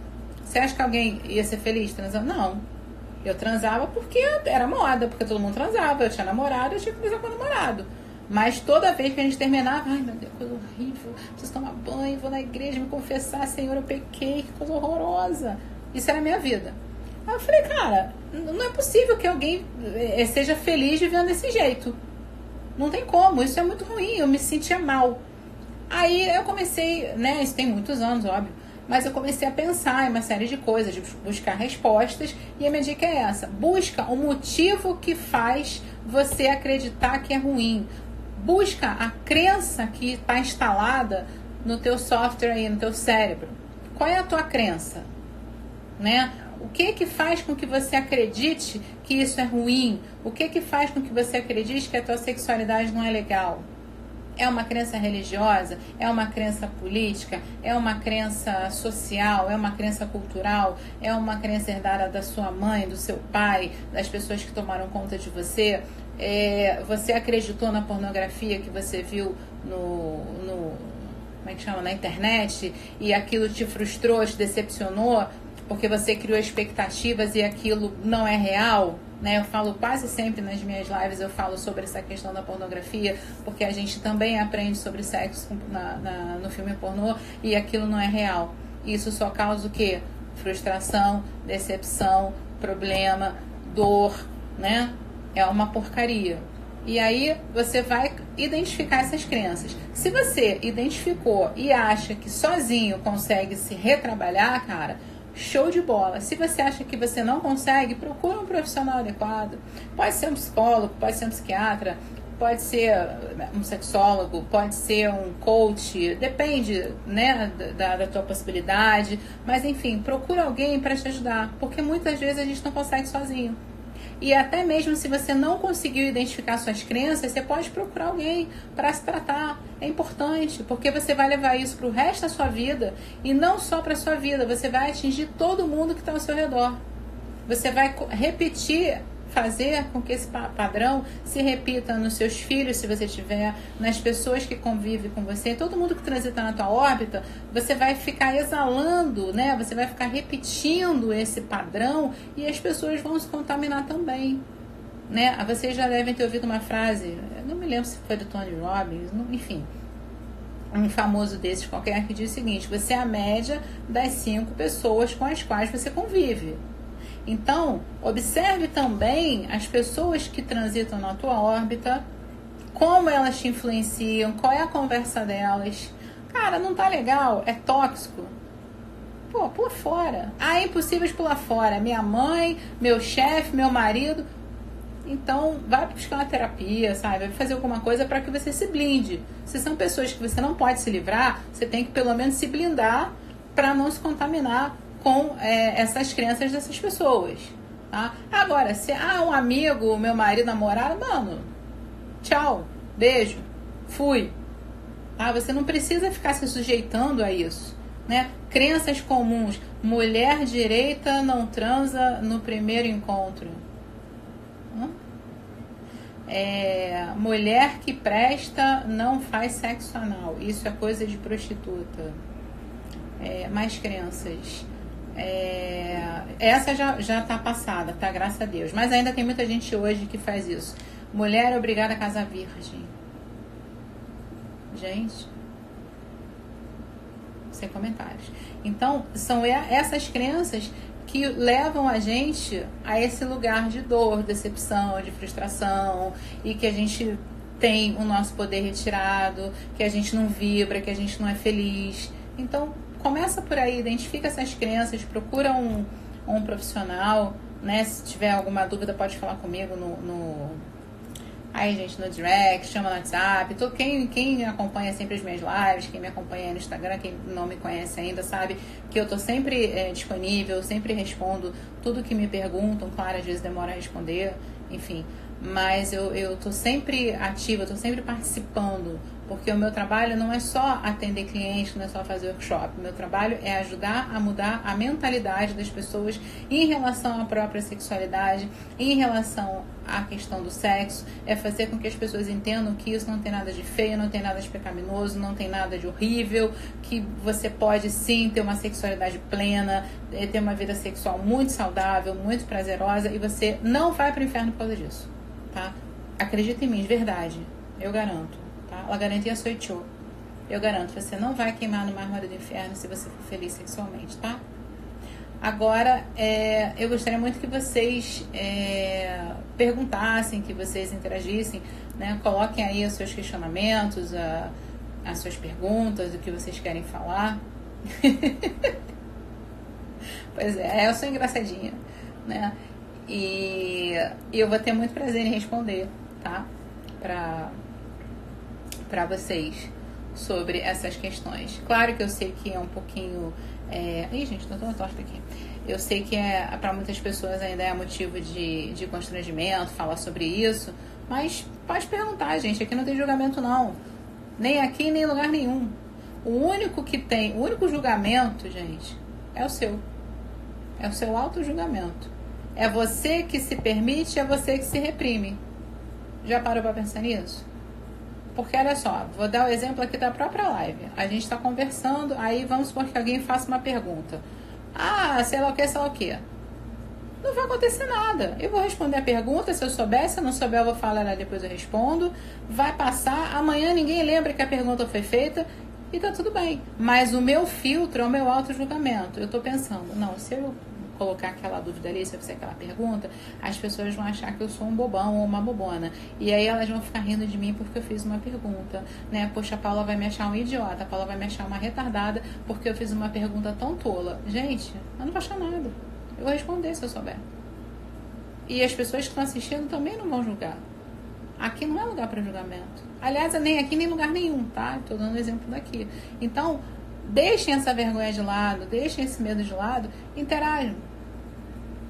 Você acha que alguém ia ser feliz transando? Não. Eu transava porque era moda, porque todo mundo transava. Eu tinha namorado, eu tinha que transar com o namorado. Mas toda vez que a gente terminava, ai meu Deus, coisa horrível, preciso tomar banho, vou na igreja me confessar, Senhor, eu pequei, que coisa horrorosa. Isso era a minha vida. Aí eu falei, cara, não é possível que alguém seja feliz vivendo desse jeito. Não tem como, isso é muito ruim, eu me sentia mal. Aí eu comecei, né, isso tem muitos anos, óbvio, Mas eu comecei a pensar em uma série de coisas, de buscar respostas, e a minha dica é essa: busca o motivo que faz você acreditar que é ruim. Busca a crença que está instalada no teu software aí, no teu cérebro. Qual é a tua crença? Né? O que faz com que você acredite que isso é ruim? O que faz com que você acredite que a tua sexualidade não é legal? É uma crença religiosa? É uma crença política? É uma crença social? É uma crença cultural? É uma crença herdada da sua mãe, do seu pai, das pessoas que tomaram conta de você? Você acreditou na pornografia que você viu como é que chama? Na internet, e aquilo te frustrou, te decepcionou, porque você criou expectativas e aquilo não é real, né? Eu falo quase sempre nas minhas lives, eu falo sobre essa questão da pornografia, porque a gente também aprende sobre sexo no filme pornô, e aquilo não é real. Isso só causa o quê? Frustração, decepção, problema, dor, né? É uma porcaria. E aí você vai identificar essas crenças. Se você identificou e acha que sozinho consegue se retrabalhar, cara, show de bola. Se você acha que você não consegue, procura um profissional adequado. Pode ser um psicólogo, pode ser um psiquiatra, pode ser um sexólogo, pode ser um coach, depende, né, da tua possibilidade. Mas enfim, procura alguém para te ajudar, porque muitas vezes a gente não consegue sozinho. E até mesmo se você não conseguiu identificar suas crenças, você pode procurar alguém para se tratar. É importante, porque você vai levar isso para o resto da sua vida, e não só para a sua vida, você vai atingir todo mundo que está ao seu redor. Você vai fazer com que esse padrão se repita nos seus filhos, se você tiver, nas pessoas que convivem com você, todo mundo que transita na tua órbita. Você vai ficar exalando, né? Você vai ficar repetindo esse padrão, e as pessoas vão se contaminar também, né? Vocês já devem ter ouvido uma frase, eu não me lembro se foi do Tony Robbins, enfim, um famoso desses qualquer, que diz o seguinte: você é a média das 5 pessoas com as quais você convive. Então, observe também as pessoas que transitam na tua órbita, como elas te influenciam, qual é a conversa delas. Cara, não tá legal, é tóxico. Pô, pula fora. É impossível de pular fora. Minha mãe, meu chefe, meu marido. Então, vai buscar uma terapia, sabe? Vai fazer alguma coisa para que você se blinde. Se são pessoas que você não pode se livrar, você tem que pelo menos se blindar para não se contaminar com essas crenças dessas pessoas, tá? Agora, se um amigo, meu marido, namorado, mano, tchau, beijo, fui, tá? Você não precisa ficar se sujeitando a isso, né? Crenças comuns: mulher direita não transa no primeiro encontro, mulher que presta não faz sexo anal, isso é coisa de prostituta. Mais crenças. Essa já tá passada, tá? Graças a Deus. Mas ainda tem muita gente hoje que faz isso. Mulher é obrigada a casar virgem. Gente, sem comentários. Então, são essas crenças que levam a gente a esse lugar de dor, decepção, de frustração, e que a gente tem o nosso poder retirado, que a gente não vibra, que a gente não é feliz. Então, começa por aí, identifica essas crenças, procura um profissional, né? Se tiver alguma dúvida, pode falar comigo no direct, chama no WhatsApp. Quem acompanha sempre as minhas lives, quem me acompanha no Instagram, quem não me conhece ainda, sabe que eu tô sempre disponível, sempre respondo tudo que me perguntam. Claro, às vezes demora a responder, enfim. Mas eu tô sempre ativa, tô sempre participando, porque o meu trabalho não é só atender clientes, não é só fazer workshop. O meu trabalho é ajudar a mudar a mentalidade das pessoas em relação à própria sexualidade, em relação à questão do sexo, é fazer com que as pessoas entendam que isso não tem nada de feio, não tem nada de pecaminoso, não tem nada de horrível, que você pode sim ter uma sexualidade plena, ter uma vida sexual muito saudável, muito prazerosa, e você não vai para o inferno por causa disso. Tá? Acredita em mim, de verdade, eu garanto, tá? La garantia soy yo. Eu garanto, você não vai queimar no mármore do inferno se você for feliz sexualmente, tá? Agora, eu gostaria muito que vocês perguntassem, que vocês interagissem, né? Coloquem aí os seus questionamentos, as suas perguntas, o que vocês querem falar, Pois é, eu sou engraçadinha, né? E eu vou ter muito prazer em responder, tá? Pra vocês sobre essas questões. Claro que eu sei que é um pouquinho... Ih, gente, tô toda torta aqui. Eu sei que para muitas pessoas ainda é motivo de constrangimento falar sobre isso, mas pode perguntar, gente. Aqui não tem julgamento, não. Nem aqui, nem em lugar nenhum. O único julgamento, gente, é o seu. É o seu auto-julgamento. É você que se permite, é você que se reprime. Já parou pra pensar nisso? Porque, olha só, vou dar o exemplo aqui da própria live. A gente tá conversando, aí vamos supor que alguém faça uma pergunta. Ah, sei lá o que, sei lá o que. Não vai acontecer nada. Eu vou responder a pergunta, se eu souber, se eu não souber, eu vou falar, depois eu respondo. Vai passar, amanhã ninguém lembra que a pergunta foi feita e tá tudo bem. Mas o meu filtro é o meu auto-julgamento. Eu tô pensando, não, se eu colocar aquela dúvida ali, se eu fizer aquela pergunta, as pessoas vão achar que eu sou um bobão ou uma bobona. E aí elas vão ficar rindo de mim porque eu fiz uma pergunta, né? Poxa, a Paula vai me achar um idiota, a Paula vai me achar uma retardada porque eu fiz uma pergunta tão tola. Gente, eu não vou achar nada. Eu vou responder se eu souber. E as pessoas que estão assistindo também não vão julgar. Aqui não é lugar para julgamento. Aliás, nem aqui nem lugar nenhum, tá? Estou dando exemplo daqui. Então, deixem essa vergonha de lado, deixem esse medo de lado, interajam.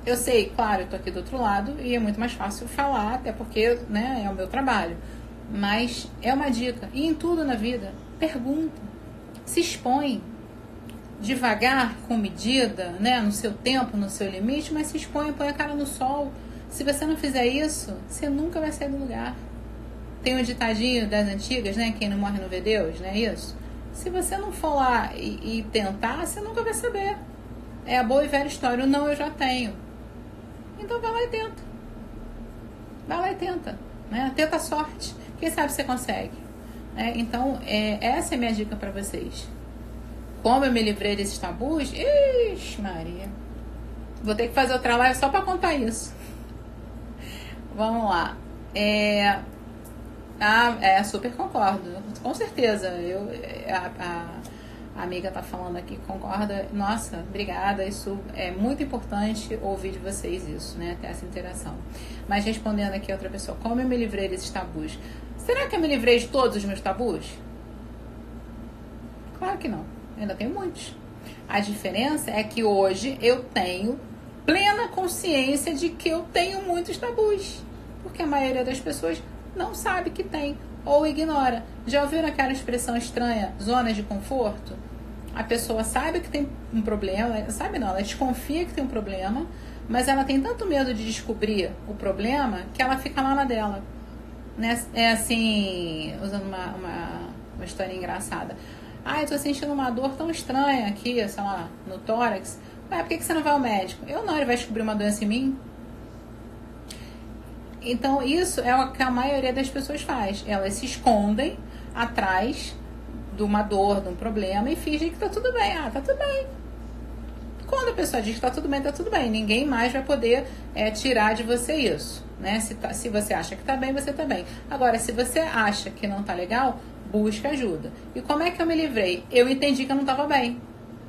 Eu sei, claro, eu tô aqui do outro lado e é muito mais fácil falar, até porque, né, é o meu trabalho. Mas é uma dica. E em tudo na vida, pergunta. Se expõe. Devagar, com medida, né, no seu tempo, no seu limite, mas se expõe, põe a cara no sol. Se você não fizer isso, você nunca vai sair do lugar. Tem um ditadinho das antigas, né, quem não morre não vê Deus, não é isso? Se você não for lá e tentar, você nunca vai saber. É a boa e velha história, o não eu já tenho. Então vai lá e tenta. Vai lá e tenta. Né? Tenta a sorte. Quem sabe você consegue. Né? Então, essa é a minha dica para vocês. Como eu me livrei desses tabus? Ixi, Maria. Vou ter que fazer outra live só para contar isso. Vamos lá. Super concordo. Com certeza. A amiga tá falando aqui, concorda. Nossa, obrigada. Isso é muito importante ouvir de vocês isso, né? Ter essa interação. Mas respondendo aqui a outra pessoa, como eu me livrei desses tabus? Será que eu me livrei de todos os meus tabus? Claro que não. Eu ainda tenho muitos. A diferença é que hoje eu tenho plena consciência de que eu tenho muitos tabus. Porque a maioria das pessoas não sabe que tem ou ignora. Já ouviram aquela expressão estranha, zona de conforto? A pessoa sabe que tem um problema, sabe não, ela desconfia que tem um problema, mas ela tem tanto medo de descobrir o problema que ela fica lá na dela. Né? É assim, usando uma história engraçada. Eu tô sentindo uma dor tão estranha aqui, sei lá, no tórax. Por que você não vai ao médico? Eu não, ele vai descobrir uma doença em mim? Então, isso é o que a maioria das pessoas faz. Elas se escondem atrás de uma dor, de um problema e fingem que tá tudo bem. Tá tudo bem. Quando a pessoa diz que tá tudo bem, tá tudo bem. Ninguém mais vai poder tirar de você isso. Né? Se você acha que tá bem, você tá bem. Agora, se você acha que não tá legal, busca ajuda. E como é que eu me livrei? Eu entendi que eu não tava bem.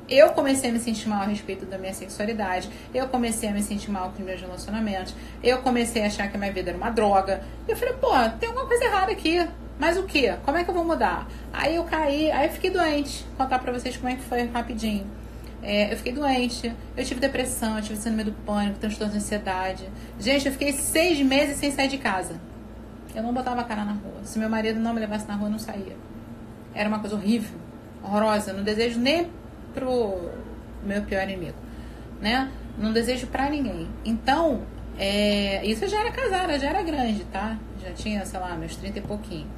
Eu comecei a me sentir mal a respeito da minha sexualidade. Eu comecei a me sentir mal com os meus relacionamentos. Eu comecei a achar que a minha vida era uma droga. E eu falei, tem alguma coisa errada aqui. Mas o quê? Como é que eu vou mudar? Aí eu caí, aí eu fiquei doente. Vou contar pra vocês como é que foi rapidinho. Eu fiquei doente. Eu tive depressão, eu tive síndrome do pânico, transtorno de ansiedade. Gente, eu fiquei 6 meses sem sair de casa. Eu não botava a cara na rua. Se meu marido não me levasse na rua, eu não saía. Era uma coisa horrível, horrorosa. Eu não desejo nem pro meu pior inimigo, né? Não desejo pra ninguém. Então, isso eu já era casada, já era grande, tá? Já tinha, sei lá, meus 30 e pouquinho.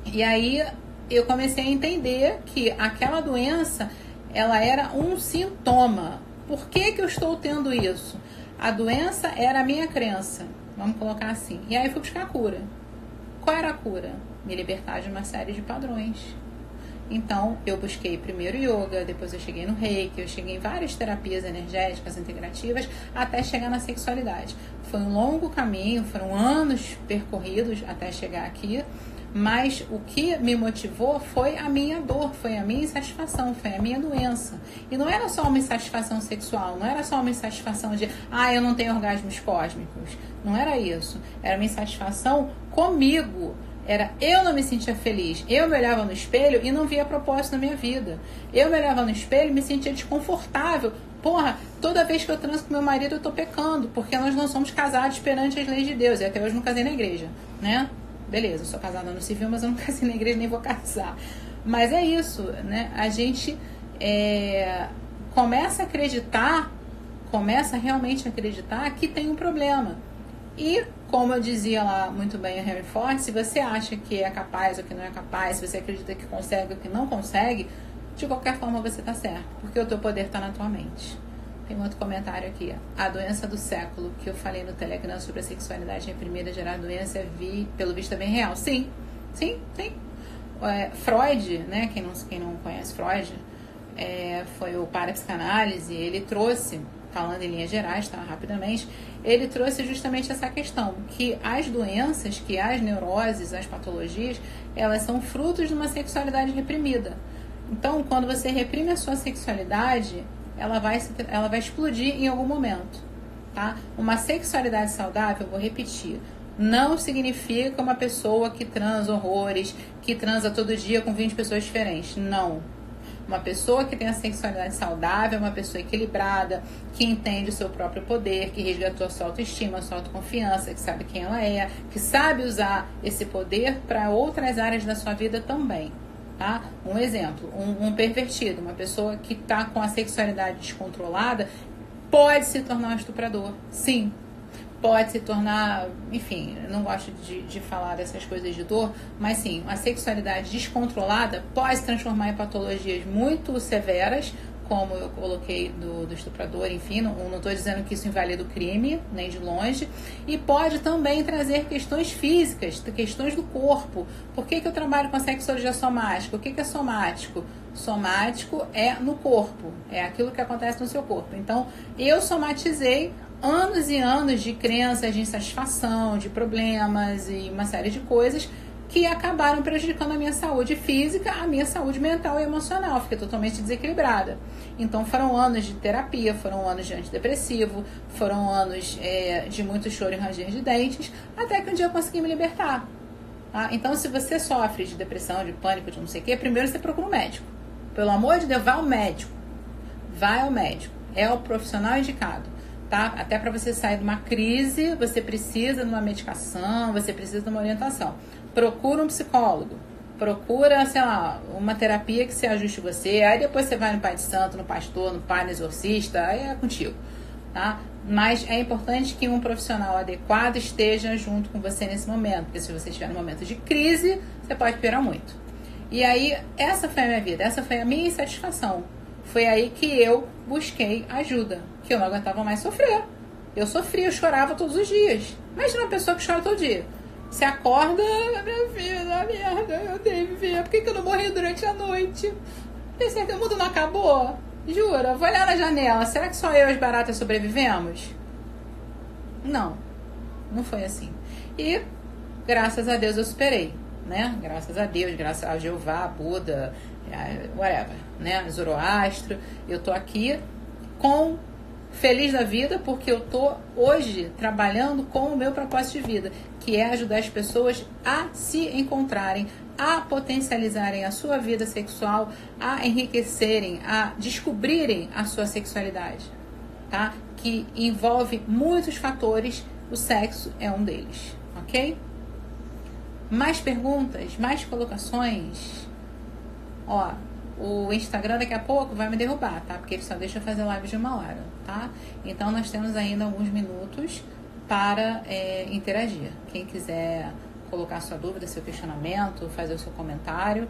E aí, eu comecei a entender que aquela doença, ela era um sintoma. Por que que eu estou tendo isso? A doença era a minha crença, vamos colocar assim. E aí eu fui buscar a cura. Qual era a cura? Me libertar de uma série de padrões. Então, eu busquei primeiro yoga, depois eu cheguei no reiki, eu cheguei em várias terapias energéticas, integrativas, até chegar na sexualidade. Foi um longo caminho, foram anos percorridos até chegar aqui, Mas o que me motivou foi a minha dor, foi a minha insatisfação, foi a minha doença. E não era só uma insatisfação sexual, não era só uma insatisfação de, eu não tenho orgasmos cósmicos. Não era isso. Era uma insatisfação comigo. Eu não me sentia feliz. Eu me olhava no espelho e não via propósito na minha vida. Eu me olhava no espelho e me sentia desconfortável. Porra, toda vez que eu transo com meu marido eu tô pecando, porque nós não somos casados perante as leis de Deus. E até hoje eu não casei na igreja, né? Beleza, eu sou casada no civil, mas eu não casei na igreja, nem vou casar. Mas é isso, né? A gente começa realmente a acreditar que tem um problema. E, como eu dizia lá muito bem o Henry Ford, se você acha que é capaz ou que não é capaz, se você acredita que consegue ou que não consegue, de qualquer forma você está certo, porque o teu poder está na tua mente. Tem um outro comentário aqui. A doença do século, que eu falei no Telegram sobre a sexualidade reprimida gerar doença, pelo visto é bem real. Sim. Freud, né? Quem não conhece Freud, foi o parapsicanálise, ele trouxe, falando em linhas gerais, tá, rapidamente, ele trouxe justamente essa questão, que as doenças, que as neuroses, as patologias, elas são frutos de uma sexualidade reprimida. Então, quando você reprime a sua sexualidade, ela vai explodir em algum momento, tá? Uma sexualidade saudável, vou repetir, não significa uma pessoa que transa horrores, que transa todo dia com 20 pessoas diferentes. Não. Uma pessoa que tem a sexualidade saudável é uma pessoa equilibrada, que entende o seu próprio poder, que resgatou a sua autoestima, a sua autoconfiança, que sabe quem ela é, que sabe usar esse poder para outras áreas da sua vida também. Tá? Um exemplo, um pervertido, uma pessoa que está com a sexualidade descontrolada, pode se tornar um estuprador. Sim. Pode se tornar, enfim, eu não gosto de falar dessas coisas de dor, mas sim, a sexualidade descontrolada pode se transformar em patologias muito severas, como eu coloquei do estuprador, enfim, não estou dizendo que isso invalida o crime, nem de longe, e pode também trazer questões físicas, questões do corpo. Por que eu trabalho com a sexologia somática? O que é somático? Somático é no corpo, é aquilo que acontece no seu corpo. Então, eu somatizei anos e anos de crenças, de insatisfação, de problemas e uma série de coisas que acabaram prejudicando a minha saúde física, a minha saúde mental e emocional. Fiquei totalmente desequilibrada. Então foram anos de terapia, foram anos de antidepressivo, foram anos de muito choro e ranger de dentes, até que um dia eu consegui me libertar. Tá? Então, se você sofre de depressão, de pânico, de não sei o quê, primeiro você procura um médico. Pelo amor de Deus, vai ao médico. Vai ao médico. É o profissional indicado. Tá? Até para você sair de uma crise, você precisa de uma medicação, você precisa de uma orientação. Procura um psicólogo, procura, sei lá, uma terapia que se ajuste a você, aí depois você vai no pai de santo, no pastor, no pai, no exorcista, aí é contigo, tá? Mas é importante que um profissional adequado esteja junto com você nesse momento, porque se você estiver no momento de crise, você pode piorar muito. E aí, essa foi a minha vida, essa foi a minha insatisfação. Foi aí que eu busquei ajuda, que eu não aguentava mais sofrer. Eu sofria, eu chorava todos os dias. Imagina uma pessoa que chora todo dia. Você acorda, minha vida, merda, eu devo ver. Por que eu não morri durante a noite? Tem certeza que o mundo não acabou? Jura? Vou olhar na janela. Será que só eu e as baratas sobrevivemos? Não. Não foi assim. E, graças a Deus, eu superei. Né? Graças a Deus, graças a Jeová, a Buda, whatever, né? Zoroastro. Eu tô aqui feliz da vida, porque eu tô hoje trabalhando com o meu propósito de vida, que é ajudar as pessoas a se encontrarem, a potencializarem a sua vida sexual, a enriquecerem, a descobrirem a sua sexualidade, tá? Que envolve muitos fatores, o sexo é um deles, ok? Mais perguntas? Mais colocações? Ó, o Instagram daqui a pouco vai me derrubar, tá? Porque ele só deixa eu fazer live de 1 hora, tá? Então nós temos ainda alguns minutos para interagir. Quem quiser colocar sua dúvida, seu questionamento, fazer o seu comentário,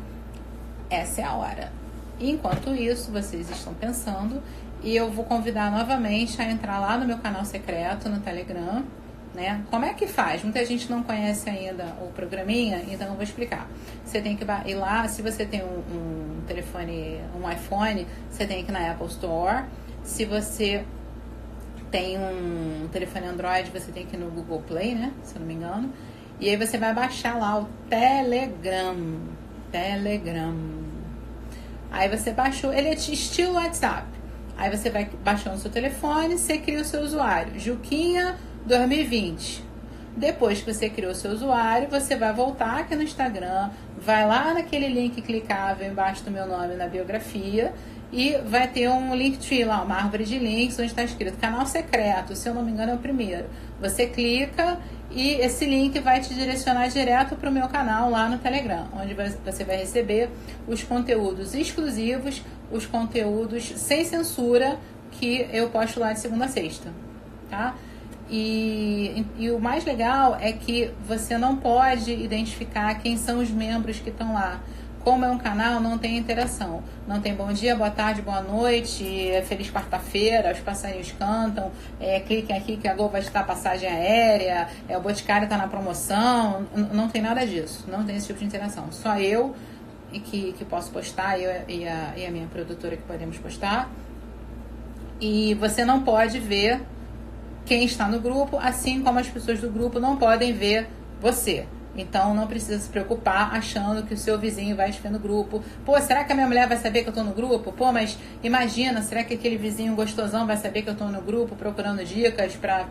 essa é a hora. Enquanto isso, vocês estão pensando, e eu vou convidar novamente a entrar lá no meu canal secreto no Telegram, né? Como é que faz? Muita gente não conhece ainda o programinha, então eu vou explicar. Você tem que ir lá, se você tem um telefone, um iPhone, você tem que ir na Apple Store. Se você tem um telefone Android, você tem que ir no Google Play, né? Se eu não me engano. E aí você vai baixar lá o Telegram. Aí você baixou, ele é estilo WhatsApp. Aí você vai baixando no seu telefone, você cria o seu usuário, Juquinha 2020. Depois que você criou o seu usuário, você vai voltar aqui no Instagram, vai lá naquele link clicável embaixo do meu nome na biografia e vai ter um Linktree lá, uma árvore de links onde está escrito canal secreto, se eu não me engano é o primeiro. Você clica e esse link vai te direcionar direto para o meu canal lá no Telegram, onde você vai receber os conteúdos exclusivos, os conteúdos sem censura que eu posto lá de segunda a sexta, tá? E o mais legal é que você não pode identificar quem são os membros que estão lá. Como é um canal, não tem interação. Não tem bom dia, boa tarde, boa noite, feliz quarta-feira, os passarinhos cantam, cliquem aqui que a Gol vai estar passagem aérea, o Boticário está na promoção. Não tem nada disso, não tem esse tipo de interação. Só eu que posso postar, eu e a minha produtora que podemos postar. E você não pode ver quem está no grupo, assim como as pessoas do grupo não podem ver você. Então não precisa se preocupar achando que o seu vizinho vai te ver no grupo. Pô, será que a minha mulher vai saber que eu tô no grupo? Pô, mas imagina, será que aquele vizinho gostosão vai saber que eu tô no grupo procurando dicas pra,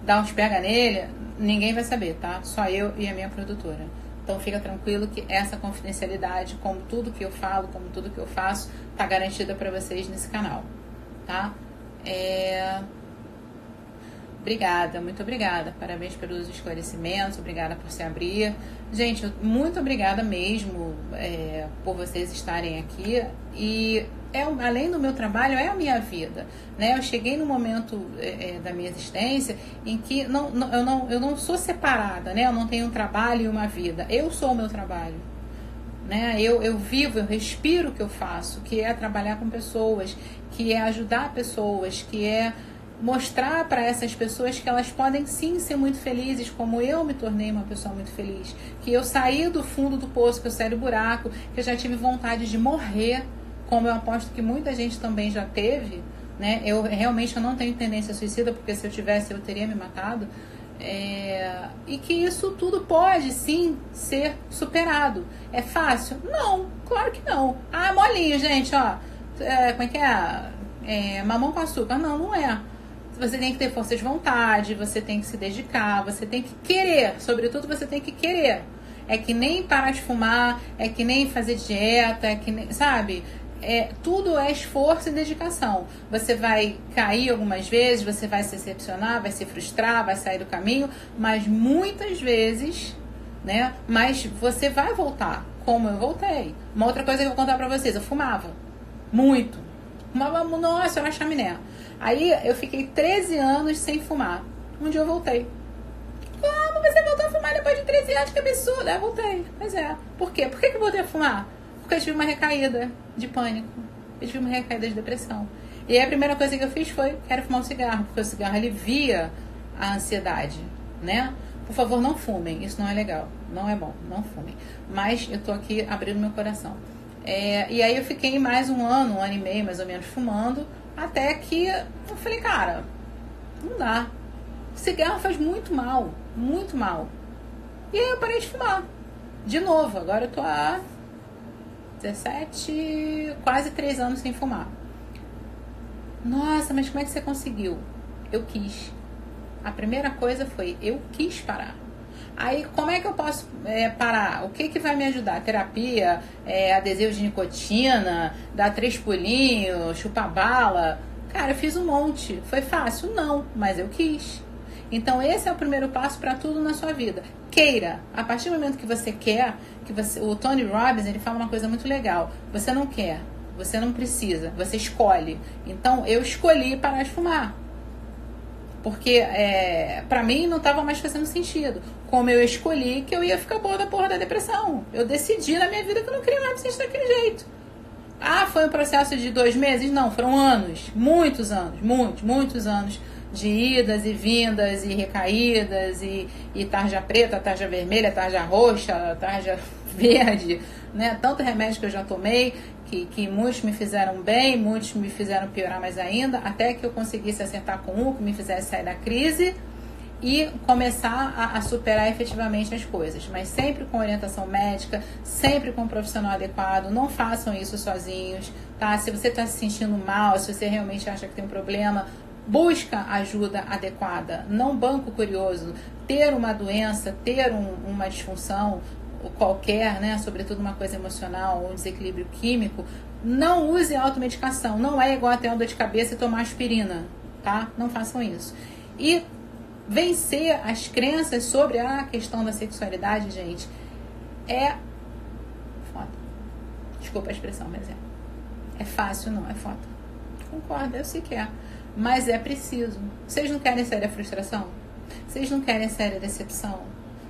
dar uns pega nele? Ninguém vai saber, tá? Só eu e a minha produtora. Então fica tranquilo que essa confidencialidade, como tudo que eu falo, como tudo que eu faço, tá garantida pra vocês nesse canal, tá? Obrigada, muito obrigada. Parabéns pelos esclarecimentos, obrigada por se abrir. Gente, muito obrigada mesmo por vocês estarem aqui. E além do meu trabalho, é a minha vida, né? Eu cheguei no momento da minha existência em que eu não sou separada, né? Eu não tenho um trabalho e uma vida. Eu sou o meu trabalho, né? Eu vivo, eu respiro o que eu faço, que é trabalhar com pessoas, que é ajudar pessoas, que é mostrar para essas pessoas que elas podem sim ser muito felizes, como eu me tornei uma pessoa muito feliz, que eu saí do fundo do poço, que eu saí do buraco, que eu já tive vontade de morrer, como eu aposto que muita gente também já teve, né? Eu realmente não tenho tendência suicida, porque se eu tivesse eu teria me matado, e que isso tudo pode sim ser superado. É fácil? Não, claro que não. Ah, molinho, gente, ó, como é que é? Mamão com açúcar? Não, não é. Você tem que ter força de vontade, você tem que se dedicar, você tem que querer, sobretudo você tem que querer. É que nem parar de fumar, é que nem fazer dieta, é que nem, sabe? Tudo é esforço e dedicação. Você vai cair algumas vezes, você vai se decepcionar, vai se frustrar, vai sair do caminho, mas muitas vezes, né? Mas você vai voltar, como eu voltei. Uma outra coisa que eu vou contar pra vocês, eu fumava muito. Fumava, nossa, era uma chaminé. Aí eu fiquei 13 anos sem fumar. Um dia eu voltei. Como você voltou a fumar depois de 13 anos? Que absurdo. Aí eu voltei. Mas Por quê? Por que eu voltei a fumar? Porque eu tive uma recaída de pânico. Eu tive uma recaída de depressão. E aí a primeira coisa que eu fiz foi, quero fumar um cigarro. Porque o cigarro alivia a ansiedade, né? Por favor, não fumem. Isso não é legal. Não é bom. Não fumem. Mas eu tô aqui abrindo meu coração. E aí eu fiquei mais um ano e meio, mais ou menos, fumando. Até que eu falei, cara, não dá. Cigarro faz muito mal. Muito mal. E aí eu parei de fumar. De novo. Agora eu tô há 17, quase 3 anos sem fumar. Nossa, mas como é que você conseguiu? Eu quis. A primeira coisa foi, eu quis parar. Aí, como é que eu posso parar? O que vai me ajudar? Terapia, adesivo de nicotina, dar 3 pulinhos, chupar bala? Cara, eu fiz um monte. Foi fácil? Não, mas eu quis. Então, esse é o primeiro passo para tudo na sua vida. Queira. A partir do momento que você quer, o Tony Robbins, ele fala uma coisa muito legal. Você não quer, você não precisa, você escolhe. Então, eu escolhi parar de fumar. Porque pra mim não estava mais fazendo sentido. Como eu escolhi que eu ia ficar boa da porra da depressão. Eu decidi na minha vida que eu não queria mais me sentir daquele jeito. Ah, foi um processo de 2 meses? Não, foram anos. Muitos anos. Muitos anos de idas e vindas e recaídas e tarja preta, tarja vermelha, tarja roxa, tarja verde, né? Tanto remédio que eu já tomei que muitos me fizeram bem, muitos me fizeram piorar mais ainda, até que eu conseguisse acertar com um que me fizesse sair da crise. e começar a superar efetivamente as coisas, mas sempre com orientação médica, sempre com um profissional adequado. Não façam isso sozinhos, tá? Se você está se sentindo mal, se você realmente acha que tem um problema, busca ajuda adequada. Não banco curioso. Ter uma doença, ter uma disfunção qualquer, né, sobretudo uma coisa emocional ou um desequilíbrio químico, não use automedicação. Não é igual a ter uma dor de cabeça e tomar aspirina, tá? Não façam isso. E vencer as crenças sobre a questão da sexualidade, gente, é foda. Desculpa a expressão, mas é fácil, não é foda. Concordo, eu sei que é. Mas é preciso. Vocês não querem séria frustração? Vocês não querem séria decepção?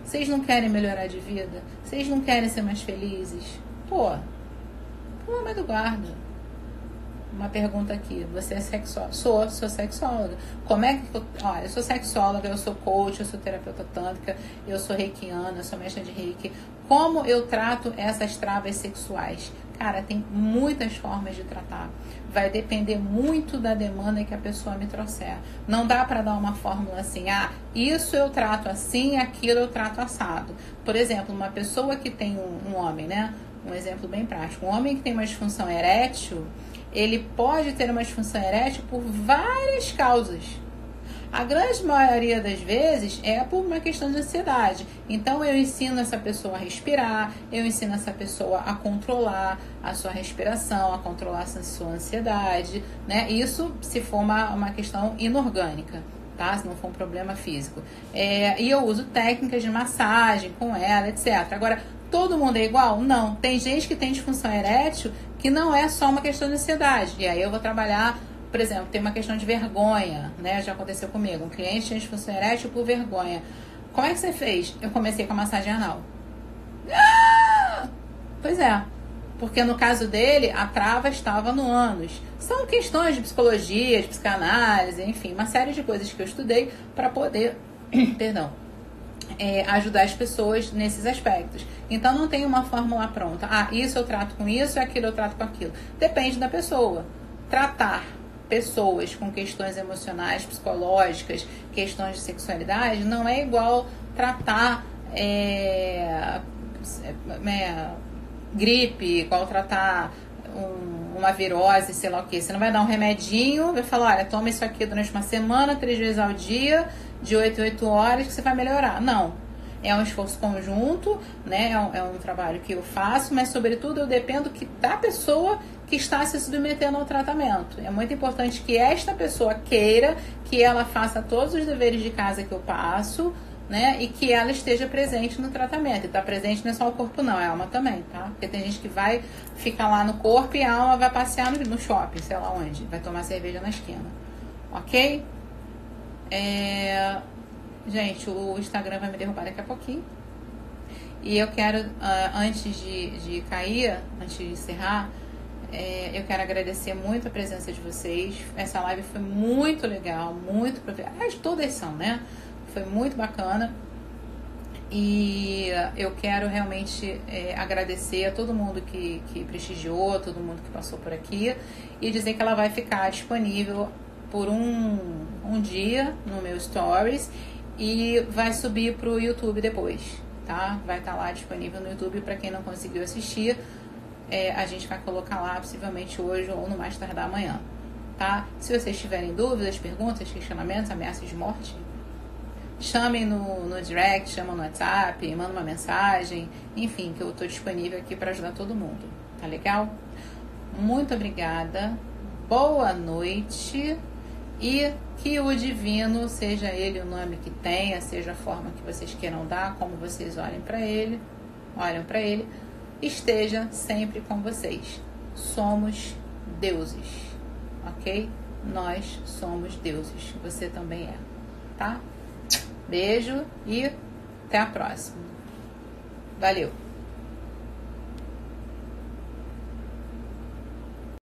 Vocês não querem melhorar de vida? Vocês não querem ser mais felizes? Pô, pelo amor do guarda. Uma pergunta aqui. Você é sexóloga? Sou sexóloga. Como é que... Olha, eu sou sexóloga, eu sou coach, eu sou terapeuta tântrica, eu sou reikiana, eu sou mestra de reiki. Como eu trato essas travas sexuais? Cara, tem muitas formas de tratar. Vai depender muito da demanda que a pessoa me trouxer. Não dá para dar uma fórmula assim, isso eu trato assim, aquilo eu trato assado. Por exemplo, uma pessoa que tem um homem, né? Um exemplo bem prático. Um homem que tem uma disfunção erétil, ele pode ter uma disfunção erétil por várias causas. A grande maioria das vezes é por uma questão de ansiedade. Então eu ensino essa pessoa a respirar, eu ensino essa pessoa a controlar a sua respiração, a controlar a sua ansiedade, né? Isso se for uma questão inorgânica, tá? Se não for um problema físico. E eu uso técnicas de massagem com ela, etc. Agora, todo mundo é igual? Não. Tem gente que tem disfunção erétil que não é só uma questão de ansiedade. E aí eu vou trabalhar... Por exemplo, tem uma questão de vergonha, né? Já aconteceu comigo. Um cliente tinha disfunção erétil por vergonha. Como é que você fez? Eu comecei com a massagem anal. Pois é. Porque no caso dele, a trava estava no ânus. São questões de psicologia, de psicanálise, enfim, uma série de coisas que eu estudei para poder, ajudar as pessoas nesses aspectos. Então não tem uma fórmula pronta. Isso eu trato com isso e aquilo eu trato com aquilo. Depende da pessoa. Tratar pessoas com questões emocionais, psicológicas, questões de sexualidade, não é igual tratar gripe, igual tratar uma virose, sei lá o que. Você não vai dar um remedinho, vai falar, olha, toma isso aqui durante uma semana, 3 vezes ao dia, de 8 em 8 horas, que você vai melhorar. Não. É um esforço conjunto, né? É um trabalho que eu faço, mas sobretudo eu dependo da pessoa que está se submetendo ao tratamento. É muito importante que esta pessoa queira, que ela faça todos os deveres de casa que eu passo, né? E que ela esteja presente no tratamento. E estar presente não é só o corpo não, é a alma também, tá? Porque tem gente que vai ficar lá no corpo e a alma vai passear no shopping, sei lá onde. Vai tomar cerveja na esquina. Ok? Gente, o Instagram vai me derrubar daqui a pouquinho. E eu quero, antes de cair, antes de encerrar, eu quero agradecer muito a presença de vocês. Essa live foi muito legal, muito... todas são, né? Foi muito bacana. E eu quero realmente agradecer a todo mundo que prestigiou, todo mundo que passou por aqui. E dizer que ela vai ficar disponível por um dia no meu Stories. E vai subir pro YouTube depois, tá? Vai estar lá disponível no YouTube para quem não conseguiu assistir. A gente vai colocar lá possivelmente hoje ou no mais tardar amanhã, tá? Se vocês tiverem dúvidas, perguntas, questionamentos, ameaças de morte, chamem no direct, chamam no WhatsApp, mandam uma mensagem, enfim, que eu tô disponível aqui para ajudar todo mundo, tá legal? Muito obrigada, boa noite. E que o divino, seja ele o nome que tenha, seja a forma que vocês queiram dar, como vocês olham para ele, esteja sempre com vocês. Somos deuses, ok? Nós somos deuses, você também é, tá? Beijo e até a próxima. Valeu!